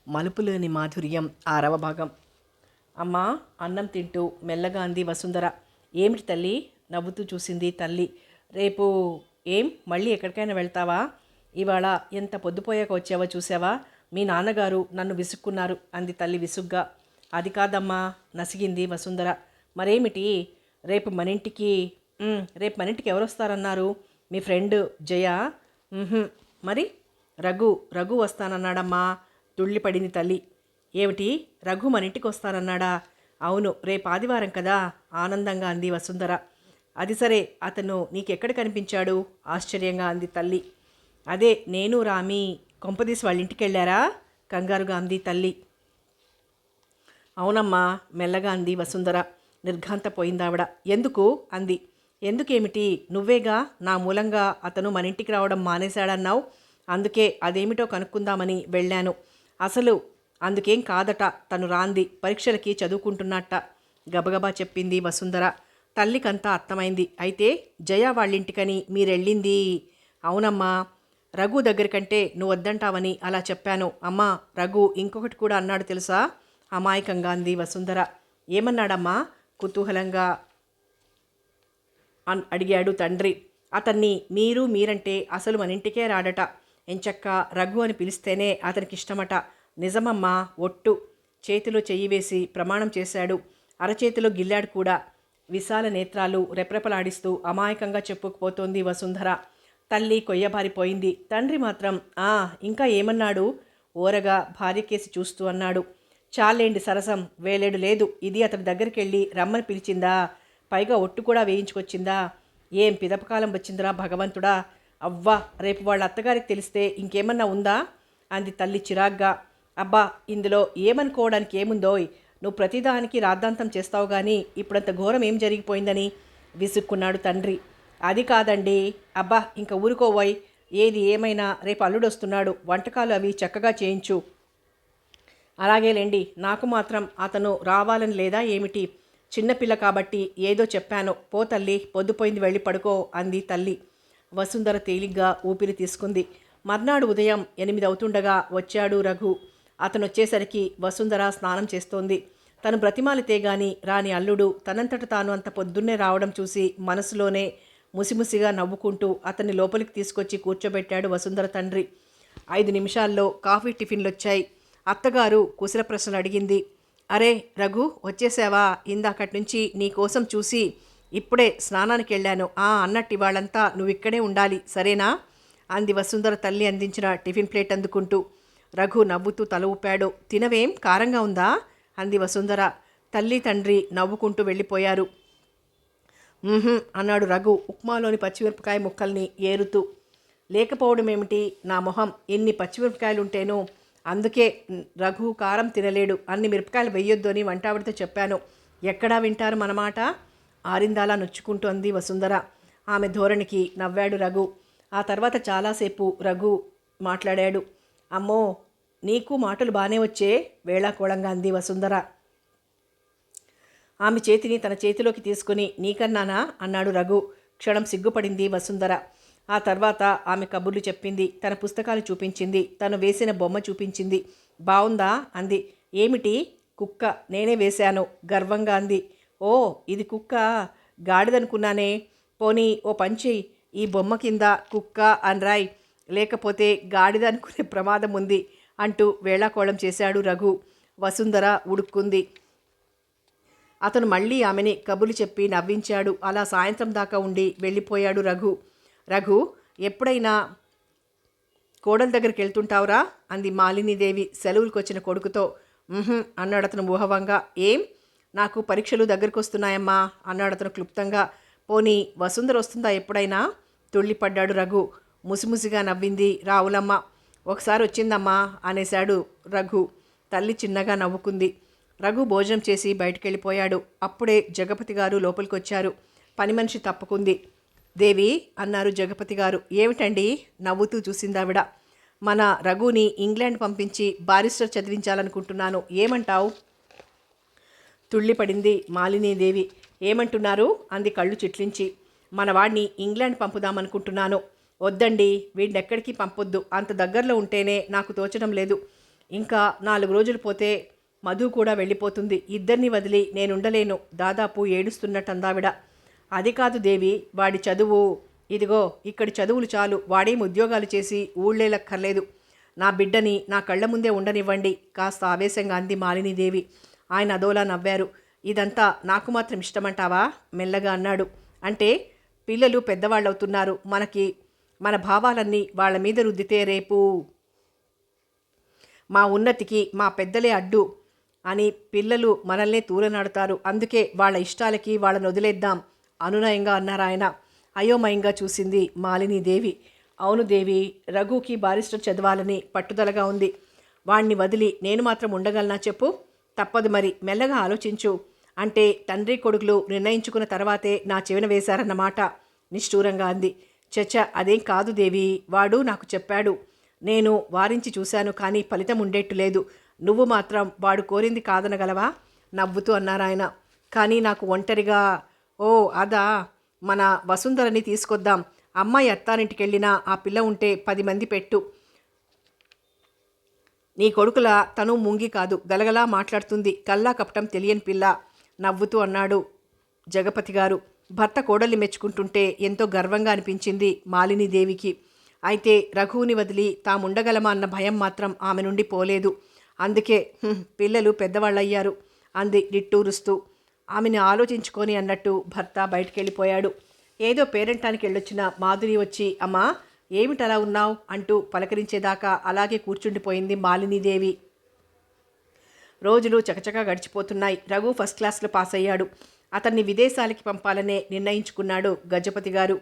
మలుపులోని మాధుర్యం 6వ భాగం. అమ్మా అన్నం తింటూ మెల్లగా అంది వసుంధర. ఏమిటి తల్లి? నవ్వుతూ చూసింది తల్లి. రేపు మళ్ళీ ఎక్కడికైనా వెళ్తావా? ఇవాళ ఎంత పొద్దుపోయాక వచ్చావో చూసావా? మీ నాన్నగారు నన్ను విసుక్కున్నారు అంది తల్లి విసుగ్గా. అది కాదమ్మా నసిగింది వసుంధర. మరేమిటి? రేపు మనింటికి ఎవరు వస్తారన్నారు? మీ ఫ్రెండ్ జయ? మరి రఘు వస్తానన్నాడమ్మా. తుళ్ళిపడింది తల్లి. ఏమిటి? రఘు మన ఇంటికి వస్తానన్నాడా? అవును, రేపు ఆదివారం కదా ఆనందంగా అంది వసుంధర. అది సరే, అతను నీకెక్కడ కనిపించాడు? ఆశ్చర్యంగా అంది తల్లి. అదే నేను రామి కొంపదీసి వాళ్ళ ఇంటికి వెళ్ళారా? కంగారుగా అంది తల్లి. అవునమ్మా మెల్లగా అంది వసుంధర. నిర్ఘాంతపోయిందావిడ. ఎందుకు అంది. ఎందుకేమిటి? నువ్వేగా నా మూలంగా అతను మన ఇంటికి రావడం మానేశాడన్నావు. అందుకే అదేమిటో కనుక్కుందామని వెళ్ళాను. అసలు అందుకేం కాదట, తను రాంది పరీక్షలకి చదువుకుంటున్నట్ట గబగబా చెప్పింది వసుంధర. తల్లికంతా అర్థమైంది. అయితే జయ వాళ్ళింటికని మీరెళ్ళింది? అవునమ్మా, రఘు దగ్గరికంటే నువ్వు వద్దంటావని అలా చెప్పాను. అమ్మా, రఘు ఇంకొకటి కూడా అన్నాడు తెలుసా? అమాయకంగా అంది వసుంధర. ఏమన్నాడమ్మా? కుతూహలంగా అడిగాడు తండ్రి. అతన్ని మీరంటే అసలు మన ఇంటికే రాడట. ఎంచక్క రఘు అని పిలిస్తేనే అతనికి ఇష్టమట. నిజమమ్మా, ఒట్టు. చేతిలో చెయ్యి వేసి ప్రమాణం చేశాడు. అరచేతిలో గిల్లాడు కూడా. విశాల నేత్రాలు రెప్రెపలాడిస్తూ అమాయకంగా చెప్పుకుపోతోంది వసుంధర. తల్లి కొయ్యబారిపోయింది. తండ్రి మాత్రం ఇంకా ఏమన్నాడు? ఓరగా భార్యకేసి చూస్తూ అన్నాడు. చాలేండి సరసం, వేలేడు లేదు. ఇది అతని దగ్గరికి వెళ్ళి రమ్మని పిలిచిందా? పైగా ఒట్టు కూడా వేయించుకొచ్చిందా? ఏం పిదపకాలం వచ్చిందిరా భగవంతుడా! అవ్వా, రేపు వాళ్ళ అత్తగారికి తెలిస్తే ఇంకేమన్నా ఉందా? అంది తల్లి చిరాగ్గా. అబ్బా, ఇందులో ఏమనుకోవడానికి ఏముందోయ్? నువ్వు ప్రతిదానికి రాద్ధాంతం చేస్తావు కానీ ఇప్పుడంత ఘోరం ఏం జరిగిపోయిందని విసుక్కున్నాడు తండ్రి. అది కాదండి. అబ్బా, ఇంక ఊరుకోవోయ్. ఏది ఏమైనా రేపు అల్లుడొస్తున్నాడు. వంటకాలు అవి చక్కగా చేయించు. అలాగేలేండి. నాకు మాత్రం అతను రావాలని లేదా ఏమిటి? చిన్నపిల్ల కాబట్టి ఏదో చెప్పాను. పో తల్లి, పొద్దుపోయింది, వెళ్ళి పడుకో అంది తల్లి. వసుంధర తేలిగ్గా ఊపిరి తీసుకుంది. మర్నాడు ఉదయం 8 అవుతుండగా వచ్చాడు రఘు. అతను వచ్చేసరికి వసుంధర స్నానం చేస్తోంది. తను బ్రతిమాలితే గాని రాని అల్లుడు తనంతట తాను అంత పొద్దున్నే రావడం చూసి మనసులోనే ముసిముసిగా నవ్వుకుంటూ అతన్ని లోపలికి తీసుకొచ్చి కూర్చోబెట్టాడు వసుంధర తండ్రి. 5 నిమిషాల్లో కాఫీ టిఫిన్లొచ్చాయి. అత్తగారు కుశల ప్రశ్నలు అడిగింది. అరే రఘు, వచ్చేసావా? ఇందాకటి నుంచి నీ కోసం చూసి ఇప్పుడే స్నానానికి వెళ్ళాను. అన్నట్టు ఇవాళంతా నువ్వు ఇక్కడే ఉండాలి, సరేనా? అంది వసుంధర తల్లి అందించిన టిఫిన్ ప్లేట్ అందుకుంటూ. రఘు నవ్వుతూ తల ఊపాడు. తినవేం, కారంగా ఉందా? అంది వసుంధర. తల్లి తండ్రి నవ్వుకుంటూ వెళ్ళిపోయారు. అన్నాడు రఘు ఉప్మాలోని పచ్చిమిరపకాయ ముక్కల్ని ఏరుతూ. లేకపోవడం ఏమిటి? నా మొహం, ఎన్ని పచ్చిమిరపకాయలుంటేనో. అందుకే రఘు కారం తినలేడు. అన్ని మిరపకాయలు వెయ్యొద్దు అని వంటావిడితో చెప్పాను. ఎక్కడా వింటారు మన మాట? ఆరిందాలా నొచ్చుకుంటూ అంది వసుంధర. ఆమె ధోరణికి నవ్వాడు రఘు. ఆ తర్వాత చాలాసేపు రఘు మాట్లాడాడు. అమ్మో, నీకు మాటలు బాగానే వచ్చే వేళాకోళంగా అంది వసుంధర. ఆమె చేతిని తన చేతిలోకి తీసుకుని నీకన్నానా అన్నాడు రఘు. క్షణం సిగ్గుపడింది వసుంధర. ఆ తర్వాత ఆమె కబుర్లు చెప్పింది. తన పుస్తకాలు చూపించింది. తను వేసిన బొమ్మ చూపించింది. బావుందా అంది. ఏమిటి? కుక్క, నేనే వేశాను గర్వంగా అంది. ఓ, ఇది కుక్క? గాడిదనుకున్నానే. పోనీ ఓ పంచి, ఈ బొమ్మ కింద కుక్క అని రాయ్, లేకపోతే గాడిద అనుకునే ప్రమాదం ఉంది అంటూ వేళాకోళం చేశాడు రఘు. వసుంధర ఉడుక్కుంది. అతను మళ్ళీ ఆమెని కబుర్లు చెప్పి నవ్వించాడు. అలా సాయంత్రం దాకా ఉండి వెళ్ళిపోయాడు రఘు. ఎప్పుడైనా కోడల దగ్గరికి వెళ్తుంటావురా? అంది మాలినీదేవి సెలవులకు వచ్చిన కొడుకుతో. అన్నాడు అతను ఊహవంగా. ఏం? నాకు పరీక్షలు దగ్గరకు వస్తున్నాయమ్మా అన్నాడు అతను క్లుప్తంగా. పోనీ వసుంధర వస్తుందా ఎప్పుడైనా? తుళ్ళిపడ్డాడు రఘు. ముసిముసిగా నవ్వింది రావులమ్మ. ఒకసారి వచ్చిందమ్మా అనేశాడు రఘు. తల్లి చిన్నగా నవ్వుకుంది. రఘు భోజనం చేసి బయటకెళ్ళిపోయాడు. అప్పుడే జగపతి గారు లోపలికొచ్చారు. పని మనిషి తప్పుకుంది. దేవి అన్నారు జగపతి గారు. ఏమిటండి? నవ్వుతూ చూసిందావిడ. మన రఘుని ఇంగ్లాండ్ పంపించి బారిస్టర్ చదివించాలనుకుంటున్నాను. ఏమంటావు? తుళ్ళిపడింది మాలినీదేవి. ఏమంటున్నారు? అంది కళ్ళు చిట్లించి. మనవాడిని ఇంగ్లాండ్ పంపుదామనుకుంటున్నాను. వద్దండి, వీడినెక్కడికి పంపొద్దు. అంత దగ్గరలో ఉంటేనే నాకు తోచడం లేదు. ఇంకా 4 రోజులు పోతే మధు కూడా వెళ్ళిపోతుంది. ఇద్దరిని వదిలి నేనుండలేను దాదాపు ఏడుస్తున్నట్టు అందావిడ. అది కాదు దేవి, వాడి చదువు ఇదిగో ఇక్కడి చదువులు చాలు, వాడేం ఉద్యోగాలు చేసి ఊళ్ళేలక్కర్లేదు. నా బిడ్డని నా కళ్ళ ముందే ఉండనివ్వండి కాస్త ఆవేశంగా అంది మాలినీదేవి. ఆయన అదోలా నవ్వారు. ఇదంతా నాకు మాత్రం ఇష్టమంటావా మెల్లగా అన్నాడు. అంటే పిల్లలు పెద్దవాళ్ళవుతున్నారు, మన భావాలన్నీ వాళ్ళ మీద రుద్దితే రేపు మా ఉన్నతికి మా పెద్దలే అడ్డు అని పిల్లలు మనల్నే తూలనాడుతారు. అందుకే వాళ్ళ ఇష్టాలకి వాళ్ళని వదిలేద్దాం అనునయంగా అన్నారు ఆయన. అయోమయంగా చూసింది మాలినీదేవి. అవును దేవి, రఘుకి బారిస్టర్ చదవాలని పట్టుదలగా ఉంది. వాణ్ణి వదిలి నేను మాత్రం ఉండగలనా చెప్పు? తప్పదు మరి, మెల్లగా ఆలోచించు అంటే తండ్రి కొడుకులు నిర్ణయించుకున్న తర్వాతే నా చెవిన వేశారన్నమాట నిష్ఠూరంగా అంది. చచ్చ, అదేం కాదు దేవి, వాడు నాకు చెప్పాడు. నేను వారించి చూశాను, కానీ ఫలితం ఉండేట్టు లేదు. నువ్వు మాత్రం వాడు కోరింది కాదనగలవా నవ్వుతూ అన్నారాయన. కానీ నాకు ఒంటరిగా ఓ అదా, మన వసుంధరని తీసుకొద్దాం. అమ్మాయి అత్తారింటికి వెళ్ళినా ఆ పిల్ల ఉంటే 10 మంది పెట్టు. నీ కొడుకుల తను ముంగి కాదు, గలగలా మాట్లాడుతుంది, కల్లా కపటం తెలియని పిల్ల నవ్వుతూ అన్నాడు జగపతి గారు. భర్త కోడల్ని మెచ్చుకుంటుంటే ఎంతో గర్వంగా అనిపించింది మాలినీదేవికి. అయితే రఘువుని వదిలి తాముండగలమా అన్న భయం మాత్రం ఆమె నుండి పోలేదు. అందుకే పిల్లలు పెద్దవాళ్ళయ్యారు అంది నిట్టూరుస్తూ. ఆమెను ఆలోచించుకొని అన్నట్టు భర్త బయటికెళ్ళిపోయాడు. ఏదో పేరంటానికి వెళ్ళొచ్చిన మాధురి వచ్చి, అమ్మా ఏమిటలా ఉన్నావు అంటూ పలకరించేదాకా అలాగే కూర్చుండిపోయింది మాలినీదేవి. రోజులు చకచకా గడిచిపోతున్నాయి. రఘు ఫస్ట్ క్లాస్లో పాస్ అయ్యాడు. అతన్ని విదేశాలకి పంపాలనే నిర్ణయించుకున్నాడు గజపతి గారు.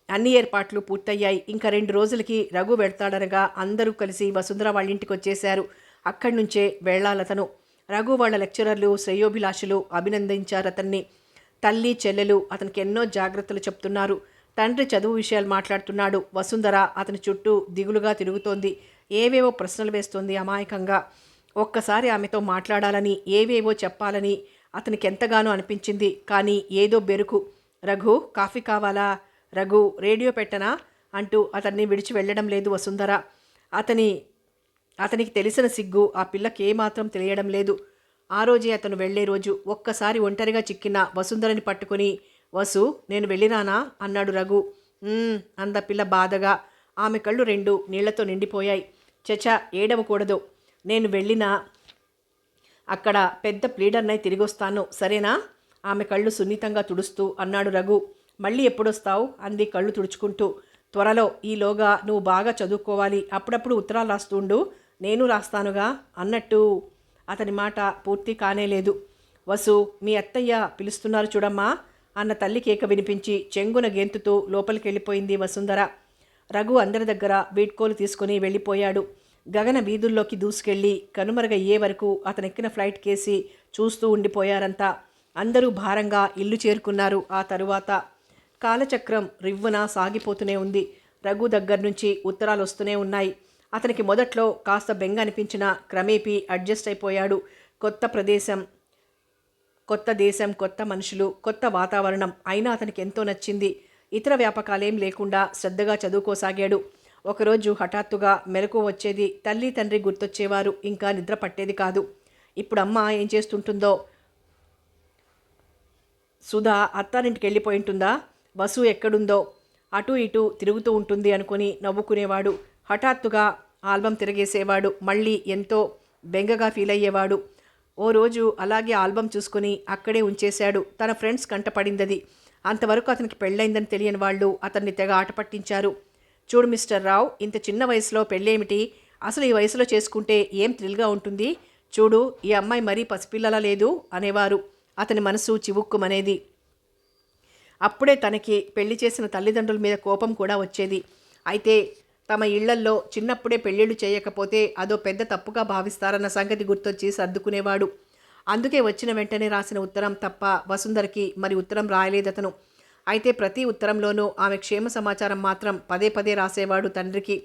అన్ని ఏర్పాట్లు పూర్తయ్యాయి. ఇంకా 2 రోజులకి రఘు వెళ్తాడనగా అందరూ కలిసి వసుంధర వాళ్ళ ఇంటికి వచ్చేశారు. అక్కడి నుంచే వెళ్ళాలతను. రఘు వాళ్ళ లెక్చరర్లు శ్రేయోభిలాషులు అభినందించారు అతన్ని. తల్లి చెల్లెలు అతనికి ఎన్నో జాగ్రత్తలు చెప్తున్నారు. తండ్రి చదువు విషయాలు మాట్లాడుతున్నాడు. వసుంధర అతని చుట్టూ దిగులుగా తిరుగుతోంది. ఏవేవో ప్రశ్నలు వేస్తోంది అమాయకంగా. ఒక్కసారి ఆమెతో మాట్లాడాలని, ఏవేవో చెప్పాలని అతనికి ఎంతగానో అనిపించింది. కానీ ఏదో బెరుకు. రఘు కాఫీ కావాలా, రఘు రేడియో పెట్టనా అంటూ అతన్ని విడిచి వెళ్ళడం లేదు వసుంధర. అతనికి తెలిసిన సిగ్గు ఆ పిల్లకి ఏమాత్రం తెలియడం లేదు. ఆ రోజే అతను వెళ్లే రోజు. ఒక్కసారి ఒంటరిగా చిక్కిన వసుంధరని పట్టుకుని, వసు నేను వెళ్ళిరానా అన్నాడు రఘు. అంద పిల్ల బాధగా. ఆమె కళ్ళు 2 నీళ్లతో నిండిపోయాయి. చచ, ఏడవకూడదు. నేను వెళ్ళినా అక్కడ పెద్ద ప్లీడర్నై తిరిగొస్తాను, సరేనా? ఆమె కళ్ళు సున్నితంగా తుడుస్తూ అన్నాడు రఘు. మళ్ళీ ఎప్పుడొస్తావు అంది కళ్ళు తుడుచుకుంటూ. త్వరలో, ఈలోగా నువ్వు బాగా చదువుకోవాలి. అప్పుడప్పుడు ఉత్తరాలు రాస్తూ ఉండు, నేను రాస్తానుగా అన్నట్టు అతని మాట పూర్తి కానేలేదు. వసు, మీ అత్తయ్య పిలుస్తున్నారు చూడమ్మా అన్న తల్లి కేక వినిపించి చెంగున గెంతుతూ లోపలికి వెళ్ళిపోయింది వసుంధర. రఘు అందరి దగ్గర వీడ్కోలు తీసుకుని వెళ్ళిపోయాడు. గగన వీధుల్లోకి దూసుకెళ్ళి కనుమరుగయ్యే వరకు అతనెక్కిన ఫ్లైట్ కేసి చూస్తూ ఉండిపోయారంతా. అందరూ భారంగా ఇల్లు చేరుకున్నారు. ఆ తరువాత కాలచక్రం రివ్వున సాగిపోతూనే ఉంది. రఘు దగ్గర నుంచి ఉత్తరాలు వస్తూనే ఉన్నాయి. అతనికి మొదట్లో కాస్త బెంగ అనిపించినా క్రమేపీ అడ్జస్ట్ అయిపోయాడు. కొత్త ప్రదేశం, కొత్త దేశం, కొత్త మనుషులు, కొత్త వాతావరణం అయినా అతనికి ఎంతో నచ్చింది. ఇతర వ్యాపకాలేం లేకుండా శ్రద్ధగా చదువుకోసాగాడు. ఒకరోజు హఠాత్తుగా మెలకు వచ్చేది. తల్లి తండ్రి గుర్తొచ్చేవారు. ఇంకా నిద్ర పట్టేది కాదు. ఇప్పుడు అమ్మ ఏం చేస్తుంటుందో, సుధా అత్తారింటికి వెళ్ళిపోయి ఉంటుందా, వసు ఎక్కడుందో, అటు ఇటు తిరుగుతూ ఉంటుంది అనుకుని నవ్వుకునేవాడు. హఠాత్తుగా ఆల్బమ్ తిరిగేసేవాడు. మళ్ళీ ఎంతో బెంగగా ఫీల్ అయ్యేవాడు. ఓ రోజు అలాగే ఆల్బమ్ చూసుకుని అక్కడే ఉంచేశాడు. తన ఫ్రెండ్స్ కంటపడిందది. అంతవరకు అతనికి పెళ్ళైందని తెలియని వాళ్ళు అతన్ని తెగ ఆట పట్టించారు. చూడు మిస్టర్ రావు, ఇంత చిన్న వయసులో పెళ్ళేమిటి, అసలు ఈ వయసులో చేసుకుంటే ఏం థ్రిల్గా ఉంటుంది, చూడు ఈ అమ్మాయి మరీ పసిపిల్లలా లేదు అనేవారు. అతని మనసు చివుక్కుమనేది. అప్పుడే తనకి పెళ్లి చేసిన తల్లిదండ్రుల మీద కోపం కూడా వచ్చేది. అయితే తమ ఇళ్లల్లో చిన్నప్పుడే పెళ్ళిళ్ళు చేయకపోతే అదో పెద్ద తప్పుగా భావిస్తారన్న సంగతి గుర్తొచ్చి సర్దుకునేవాడు. అందుకే వచ్చిన వెంటనే రాసిన ఉత్తరం తప్ప వసుంధరకి మరి ఉత్తరం రాయలేదతను. అయితే ప్రతి ఉత్తరంలోనూ ఆమె క్షేమ సమాచారం మాత్రం పదే పదే రాసేవాడు తండ్రికి.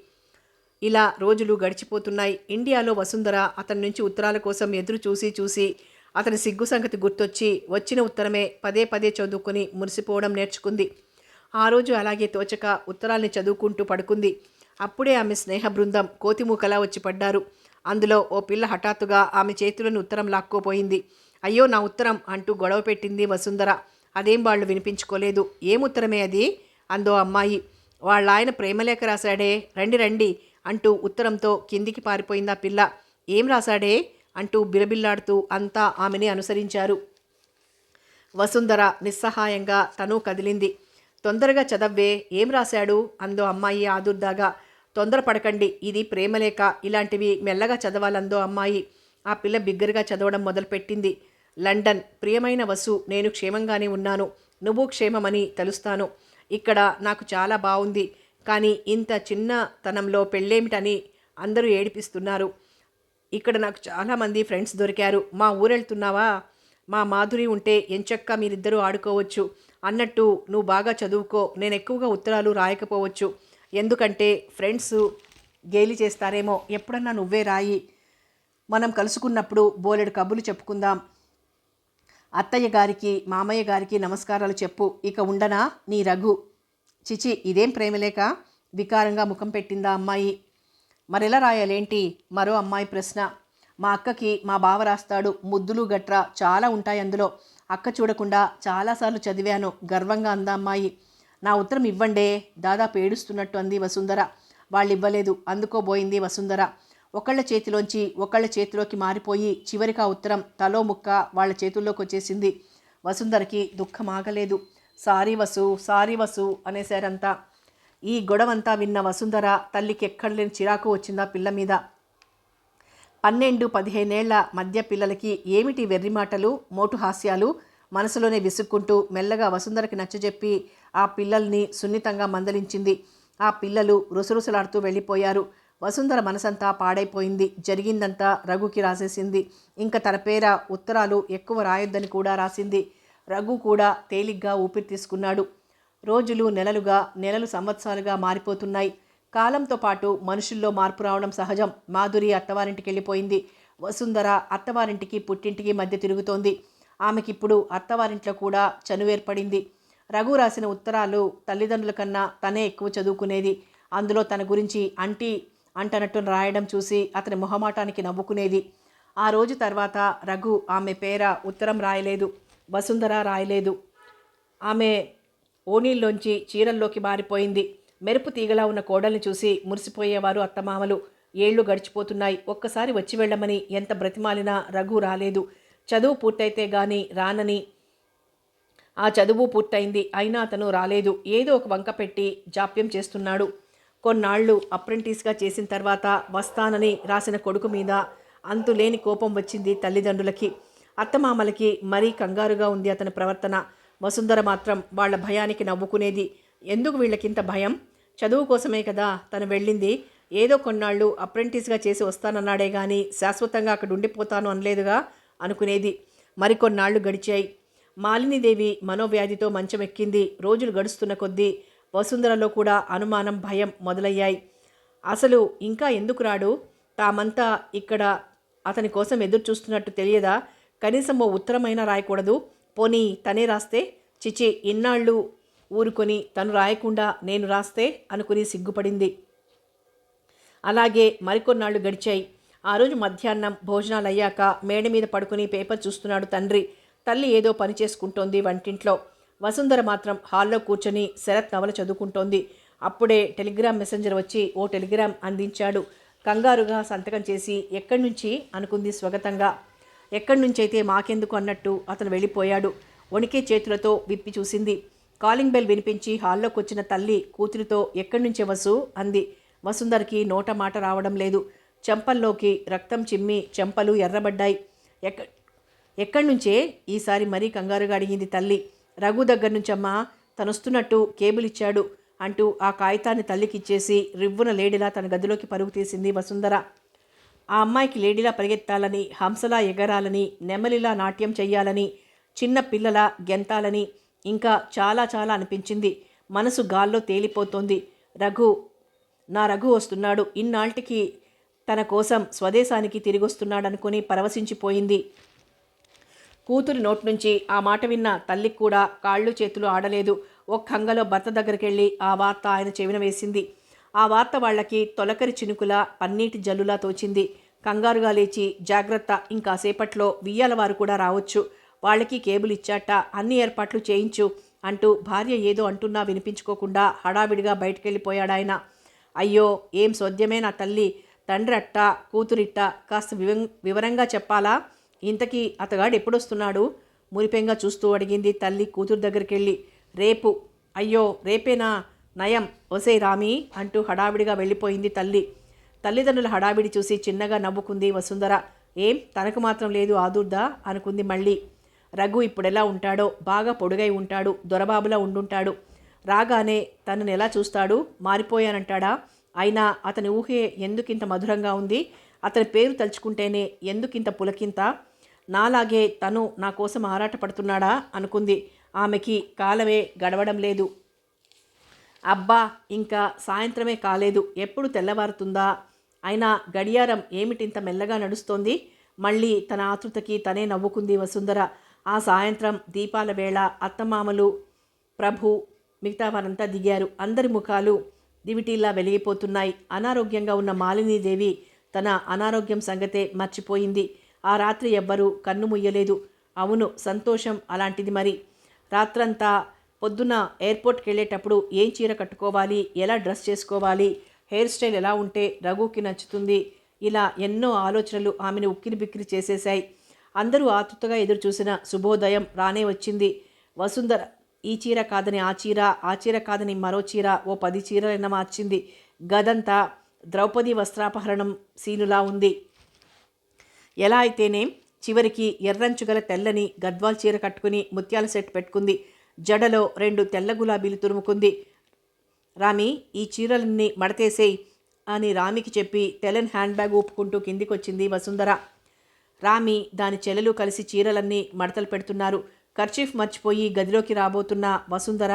ఇలా రోజులు గడిచిపోతున్నాయి. ఇండియాలో వసుంధర అతని నుంచి ఉత్తరాల కోసం ఎదురు చూసి అతని సిగ్గు సంగతి గుర్తొచ్చి వచ్చిన ఉత్తరమే పదే పదే చదువుకుని మురిసిపోవడం నేర్చుకుంది. ఆ రోజు అలాగే తోచక ఉత్తరాల్ని చదువుకుంటూ పడుకుంది. అప్పుడే ఆమె స్నేహ బృందం కోతిమూకలా వచ్చి పడ్డారు. అందులో ఓ పిల్ల హఠాత్తుగా ఆమె చేతులను ఉత్తరం లాక్కోపోయింది. అయ్యో నా ఉత్తరం అంటూ గొడవ పెట్టింది వసుంధర. అదేం వాళ్ళు వినిపించుకోలేదు. ఏముత్తరమే అది అందో అమ్మాయి. వాళ్ళాయన ప్రేమలేఖ రాశాడే, రండి రండి అంటూ ఉత్తరంతో కిందికి పారిపోయింది ఆ పిల్ల. ఏం రాశాడే అంటూ బిలబిల్లాడుతూ అంతా ఆమెని అనుసరించారు. వసుంధర నిస్సహాయంగా తను కదిలింది. తొందరగా చదవ్వే, ఏం రాశాడు అందో అమ్మాయి ఆదుర్దాగా. తొందరపడకండి, ఇది ప్రేమలేఖ, ఇలాంటివి మెల్లగా చదవాలందో అమ్మాయి. ఆ పిల్ల బిగ్గరగా చదవడం మొదలుపెట్టింది. లండన్, ప్రియమైన వసు, నేను క్షేమంగానే ఉన్నాను. నువ్వు క్షేమమని తెలుస్తాను. ఇక్కడ నాకు చాలా బాగుంది. కానీ ఇంత చిన్నతనంలో పెళ్ళేమిటని అందరూ ఏడిపిస్తున్నారు. ఇక్కడ నాకు చాలామంది ఫ్రెండ్స్ దొరికారు. మా ఊరెళ్తున్నావా? మా మాధురి ఉంటే ఎంచక్కా మీరిద్దరూ ఆడుకోవచ్చు. అన్నట్టు నువ్వు బాగా చదువుకో. నేను ఎక్కువగా ఉత్తరాలు రాయకపోవచ్చు. ఎందుకంటే ఫ్రెండ్స్ గేలి చేస్తారేమో. ఎప్పుడన్నా నువ్వే రాయి. మనం కలుసుకున్నప్పుడు బోలెడు కబుర్లు చెప్పుకుందాం. అత్తయ్య గారికి మామయ్య గారికి నమస్కారాలు చెప్పు. ఇక ఉండనా, నీ రఘు. చిచి, ఇదేం ప్రేమలేక? వికారంగా ముఖం పెట్టిందా అమ్మాయి. మరెలా రాయాలేంటి? మరో అమ్మాయి ప్రశ్న. మా అక్కకి మా బావ రాస్తాడు. ముద్దులు గట్రా చాలా ఉంటాయి అందులో. అక్క చూడకుండా చాలాసార్లు చదివాను గర్వంగా అందా అమ్మాయి. నా ఉత్తరం ఇవ్వండే, దాదాపు ఏడుస్తున్నట్టు అంది వసుంధర. వాళ్ళు ఇవ్వలేదు, అందుకోబోయింది వసుంధర. ఒకళ్ళ చేతిలోంచి ఒకళ్ళ చేతిలోకి మారిపోయి చివరికి ఆ ఉత్తరం తలో ముక్క వాళ్ళ చేతుల్లోకి వచ్చేసింది. వసుంధరకి దుఃఖం ఆగలేదు. సారీ వసు, సారీ వసు అనేశారంతా. ఈ గొడవంతా విన్న వసుంధర తల్లికి ఎక్కడలేని చిరాకు వచ్చిందా పిల్ల మీద. 12-15 మధ్య పిల్లలకి ఏమిటి వెర్రి మాటలు, మోటు హాస్యాలు? మనసులోనే విసుక్కుంటూ మెల్లగా వసుంధరకి నచ్చజెప్పి ఆ పిల్లల్ని సున్నితంగా మందలించింది. ఆ పిల్లలు రుసరుసలాడుతూ వెళ్ళిపోయారు. వసుంధర మనసంతా పాడైపోయింది. జరిగిందంతా రఘుకి రాసేసింది. ఇంకా తన పేర ఉత్తరాలు ఎక్కువ రాయొద్దని కూడా రాసింది. రఘు కూడా తేలిగ్గా ఊపిరి తీసుకున్నాడు. రోజులు నెలలుగా, నెలలు సంవత్సరాలుగా మారిపోతున్నాయి. కాలంతో పాటు మనుషుల్లో మార్పు రావడం సహజం. మాధురి అత్తవారింటికి వెళ్ళిపోయింది. వసుంధర అత్తవారింటికి పుట్టింటికి మధ్య తిరుగుతోంది. ఆమెకిప్పుడు అత్తవారింట్లో కూడా చనువేర్పడింది. రఘు రాసిన ఉత్తరాలు తల్లిదండ్రుల కన్నా తనే ఎక్కువ చదువుకునేది. అందులో తన గురించి అంటనట్టు రాయడం చూసి అతని మొహమాటానికి నవ్వుకునేది. ఆ రోజు తర్వాత రఘు ఆమె పేర ఉత్తరం రాయలేదు. వసుంధర రాయలేదు. ఆమె ఓణీల్లోంచి చీరల్లోకి మారిపోయింది. మెరుపు తీగలా ఉన్న కోడల్ని చూసి మురిసిపోయేవారు అత్తమామలు. ఏళ్లు గడిచిపోతున్నాయి. ఒక్కసారి వచ్చి వెళ్ళమని ఎంత బ్రతిమాలినా రఘు రాలేదు. చదువు పూర్తయితే గాని రానని. ఆ చదువు పూర్తయింది. అయినా అతను రాలేదు. ఏదో ఒక వంక పెట్టి జాప్యం చేస్తున్నాడు. కొన్నాళ్లు అప్రెంటిస్గా చేసిన తర్వాత వస్తానని రాసిన కొడుకు మీద అంతులేని కోపం వచ్చింది తల్లిదండ్రులకి. అత్తమామలకి మరీ కంగారుగా ఉంది అతని ప్రవర్తన. వసుంధర మాత్రం వాళ్ల భయానికి నవ్వుకునేది. ఎందుకు వీళ్ళకింత భయం? చదువు కోసమే కదా తను వెళ్ళింది. ఏదో కొన్నాళ్ళు అప్రెంటిస్గా చేసి వస్తానన్నాడే కానీ శాశ్వతంగా అక్కడ ఉండిపోతాను అనలేదుగా అనుకునేది. మరికొన్నాళ్లు గడిచాయి. మాలినీదేవి మనోవ్యాధితో మంచమెక్కింది. రోజులు గడుస్తున్న కొద్దీ వసుంధరలో కూడా అనుమానం, భయం మొదలయ్యాయి. అసలు ఇంకా ఎందుకు రాడు? తామంతా ఇక్కడ అతని కోసం ఎదురు చూస్తున్నట్టు తెలియదా? కనీసం ఓ ఉత్తరమైనా రాయకూడదు. పోనీ తనే రాస్తే? చిచి, ఇన్నాళ్ళు ఊరుకొని తను రాయకుండా నేను రాస్తే అనుకుని సిగ్గుపడింది. అలాగే మరికొన్నాళ్లు గడిచాయి. ఆ రోజు మధ్యాహ్నం భోజనాలు అయ్యాక మేడ మీద పడుకుని పేపర్ చూస్తున్నాడు తండ్రి. తల్లి ఏదో పని చేసుకుంటోంది వంటింట్లో. వసుంధర మాత్రం హాల్లో కూర్చొని శరత్ నవల చదువుకుంటోంది. అప్పుడే టెలిగ్రామ్ మెసెంజర్ వచ్చి ఓ టెలిగ్రామ్ అందించాడు. కంగారుగా సంతకం చేసి ఎక్కడి నుంచి అనుకుంది స్వగతంగా. ఎక్కడి నుంచైతే మాకెందుకు అన్నట్టు అతను వెళ్ళిపోయాడు. వణికే చేతులతో విప్పి చూసింది. కాలింగ్ బెల్ వినిపించి హాల్లోకి వచ్చిన తల్లి కూతురితో ఎక్కడి నుంచే వసు అంది. వసుంధరకి నోట మాట రావడం లేదు. చెంపల్లోకి రక్తం చిమ్మి చెంపలు ఎర్రబడ్డాయి. ఎక్కడి నుంచే? ఈసారి మరీ కంగారుగా అడిగింది తల్లి. రఘు దగ్గర నుంచమ్మా, తనొస్తున్నట్టు కేబుల్ ఇచ్చాడు అంటూ ఆ కాగితాన్ని తల్లికిచ్చేసి రివ్వున లేడిలా తన గదిలోకి పరుగు తీసింది వసుంధర. ఆ అమ్మాయికి లేడిలా పరిగెత్తాలని, హంసలా ఎగరాలని, నెమలిలా నాట్యం చెయ్యాలని, చిన్న పిల్లలా గెంతాలని, ఇంకా చాలా చాలా అనిపించింది. మనసు గాల్లో తేలిపోతోంది. నా రఘు వస్తున్నాడు. ఇన్నాళ్టికి తన కోసం స్వదేశానికి తిరిగొస్తున్నాడనుకుని పరవశించిపోయింది. కూతురు నోటి నుంచి ఆ మాట విన్న తల్లికి కూడా కాళ్ళు చేతులు ఆడలేదు. ఒక్క హంగలో భర్త దగ్గరికెళ్ళి ఆ వార్త ఆయన చెవిన వేసింది. ఆ వార్త వాళ్ళకి తొలకరి చినుకులా, పన్నీటి జల్లులా తోచింది. కంగారుగా లేచి, జాగ్రత్త, ఇంకాసేపట్లో వియ్యాల వారు కూడా రావచ్చు, వాళ్ళకి కేబుల్ ఇచ్చాట, అన్ని ఏర్పాట్లు చేయించు అంటూ భార్య ఏదో అంటున్నా వినిపించుకోకుండా హడావిడిగా బయటికెళ్ళిపోయాడాయన. అయ్యో, ఏం సోద్యమే నా తల్లి, తండ్రి అట్ట, కూతురిట్ట, కాస్త వివరంగా చెప్పాలా? ఇంతకీ అతగాడు ఎప్పుడొస్తున్నాడు? మురిపెంగా చూస్తూ అడిగింది తల్లి కూతురు దగ్గరికెళ్ళి. రేపు. అయ్యో, రేపేనా? నయం. ఒసే రామి అంటూ హడావిడిగా వెళ్ళిపోయింది తల్లి. తల్లిదండ్రుల హడావిడి చూసి చిన్నగా నవ్వుకుంది వసుంధర. ఏం తనకు మాత్రం లేదు ఆదుర్దా అనుకుంది మళ్ళీ. రఘు ఇప్పుడెలా ఉంటాడో, బాగా పొడుగై ఉంటాడు, దొరబాబులా ఉండుంటాడు. రాగానే తనను ఎలా చూస్తాడు? మారిపోయానంటాడా? అయినా అతని ఊహే ఎందుకింత మధురంగా ఉంది? అతని పేరు తలుచుకుంటేనే ఎందుకింత పులకింత? నాలాగే తను నా కోసం ఆరాటపడుతున్నాడా అనుకుంది. ఆమెకి కాలమే గడవడం లేదు. అబ్బా, ఇంకా సాయంత్రమే కాలేదు, ఎప్పుడు తెల్లవారుతుందా? అయినా గడియారం ఏమిటింత మెల్లగా నడుస్తోంది? మళ్ళీ తన ఆతృతకి తనే నవ్వుకుంది వసుంధర. ఆ సాయంత్రం దీపాల వేళ అత్తమామలు, ప్రభు, మిగతా వారంతా దిగారు. అందరి ముఖాలు దివిటీల్లా వెలిగిపోతున్నాయి. అనారోగ్యంగా ఉన్న మాలినీదేవి తన అనారోగ్యం సంగతే మర్చిపోయింది. ఆ రాత్రి ఎవ్వరూ కన్ను ముయ్యలేదు. అవును, సంతోషం అలాంటిది మరి. రాత్రంతా పొద్దున ఎయిర్పోర్ట్కి వెళ్ళేటప్పుడు ఏం చీర కట్టుకోవాలి, ఎలా డ్రెస్ చేసుకోవాలి, హెయిర్ స్టైల్ ఎలా ఉంటే రఘుకి నచ్చుతుంది, ఇలా ఎన్నో ఆలోచనలు ఆమెను ఉక్కిరి బిక్కిరి చేసేశాయి. అందరూ ఆతృతగా ఎదురుచూసిన శుభోదయం రానే వచ్చింది. వసుంధర ఈ చీర కాదని ఆ చీర, ఆ చీర కాదని మరో చీర, ఓ 10 చీరలైనా మార్చింది. గదంతా ద్రౌపది వస్త్రాపహరణం సీనులా ఉంది. ఎలా అయితేనేం చివరికి ఎర్రంచు గల తెల్లని గద్వాల్ చీర కట్టుకుని ముత్యాల సెట్ పెట్టుకుంది. జడలో 2 తెల్ల గులాబీలు తురుముకుంది. రామి, ఈ చీరలన్నీ మడతేసేయి అని రామికి చెప్పి తెల్లని హ్యాండ్ బ్యాగ్ ఊపుకుంటూ కిందికొచ్చింది వసుంధర. రామి దాని చెల్లెలు కలిసి చీరలన్నీ మడతలు పెడుతున్నారు. కర్చీఫ్ మర్చిపోయి గదిలోకి రాబోతున్న వసుంధర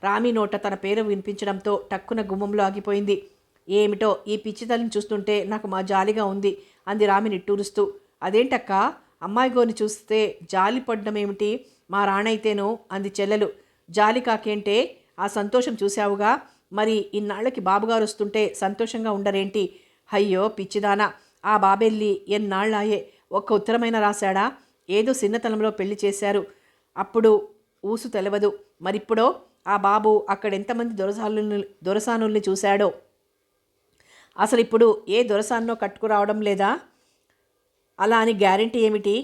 రామి నోట తన పేరు వినిపించడంతో టక్కున గుమ్మంలో ఆగిపోయింది. ఏమిటో ఈ పిచ్చితల్లిని చూస్తుంటే నాకు మా జాలిగా ఉంది అంది రామి నిట్టూరుస్తూ. అదేంటక్క, అమ్మాయి గోని చూస్తే జాలి పడ్డమేమిటి? మా రాణైతేనో అంది చెల్లెలు. జాలి కాకేంటే, ఆ సంతోషం చూశావుగా, మరి ఇన్నాళ్ళకి బాబుగారు వస్తుంటే సంతోషంగా ఉండరేంటి? అయ్యో పిచ్చిదానా, ఆ బాబెల్లి ఎన్నాళ్ళాయే, ఒక్క ఉత్తరమైన రాశాడా? ఏదో చిన్నతనంలో పెళ్లి చేశారు, అప్పుడు ఊసు తెలవదు. మరిప్పుడో ఆ బాబు అక్కడెంతమంది దొరసానుల్ని చూశాడో. అసలు ఇప్పుడు ఏ దొరసాన్నో కట్టుకురావడం లేదా? అలా అని గ్యారెంటీ ఏమిటి?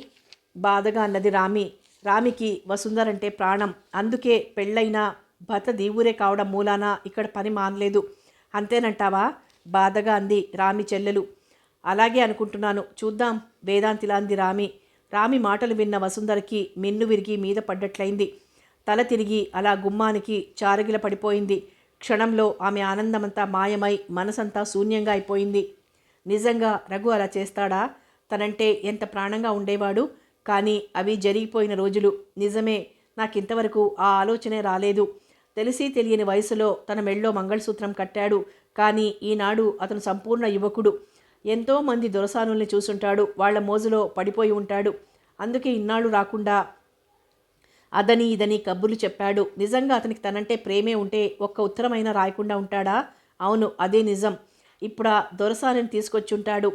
బాధగా అన్నది రామి. రామికి వసుంధరంటే ప్రాణం. అందుకే పెళ్ళైనా భర్త దీవూరే కావడం మూలాన ఇక్కడ పని మానలేదు. అంతేనంటావా? బాధగా అంది రామి చెల్లెలు. అలాగే అనుకుంటున్నాను, చూద్దాం వేదాంతిలా అంది రామి. రామి మాటలు విన్న వసుంధరకి మిన్ను విరిగి మీద పడ్డట్లయింది. తల తిరిగి అలా గుమ్మానికి చారగిల పడిపోయింది. క్షణంలో ఆమె ఆనందమంతా మాయమై మనసంతా శూన్యంగా అయిపోయింది. నిజంగా రఘు అలా చేస్తాడా? తనంటే ఎంత ప్రాణంగా ఉండేవాడు. కానీ అవి జరిగిపోయిన రోజులు. నిజమే, నాకింతవరకు ఆ ఆలోచనే రాలేదు. తెలిసి తెలియని వయసులో తన మెళ్ళో మంగళసూత్రం కట్టాడు. కానీ ఈనాడు అతను సంపూర్ణ యువకుడు. ఎంతోమంది దొరసానుల్ని చూసుంటాడు. వాళ్ల మోజులో పడిపోయి ఉంటాడు. అందుకే ఇన్నాళ్ళు రాకుండా అదని ఇదని కబుర్లు చెప్పాడు. నిజంగా అతనికి తనంటే ప్రేమే ఉంటే ఒక్క ఉత్తరమైనా రాయకుండా ఉంటాడా? అవును, అదే నిజం. ఇప్పుడు ఆ దొరసానిని తీసుకొచ్చుంటాడు.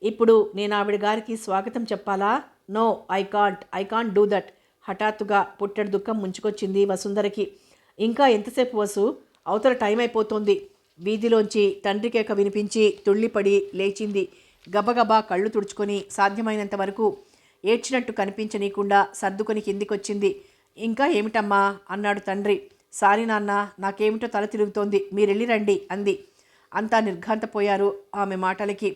ఇప్పుడు నేను ఆవిడ గారికి స్వాగతం చెప్పాలా? No, I can't do that. హఠాత్తుగా పుట్టెడు దుఃఖం ముంచుకొచ్చింది వసుంధరకి. ఇంకా ఎంతసేపు వసు? అవతల టైం అయిపోతోంది. వీధిలోంచి తండ్రి కేక వినిపించి తుళ్ళిపడి లేచింది. గబగబా కళ్ళు తుడుచుకొని సాధ్యమైనంత వరకు ఏడ్చినట్టు కనిపించనీయకుండా సర్దుకొని కిందికొచ్చింది. ఇంకా ఏమిటమ్మా అన్నాడు తండ్రి. సారీ నాన్న, నాకేమిటో తల తిరుగుతోంది, మీరెళ్ళి రండి అంది. అంతా నిర్ఘాంతపోయారు ఆమె మాటలకి.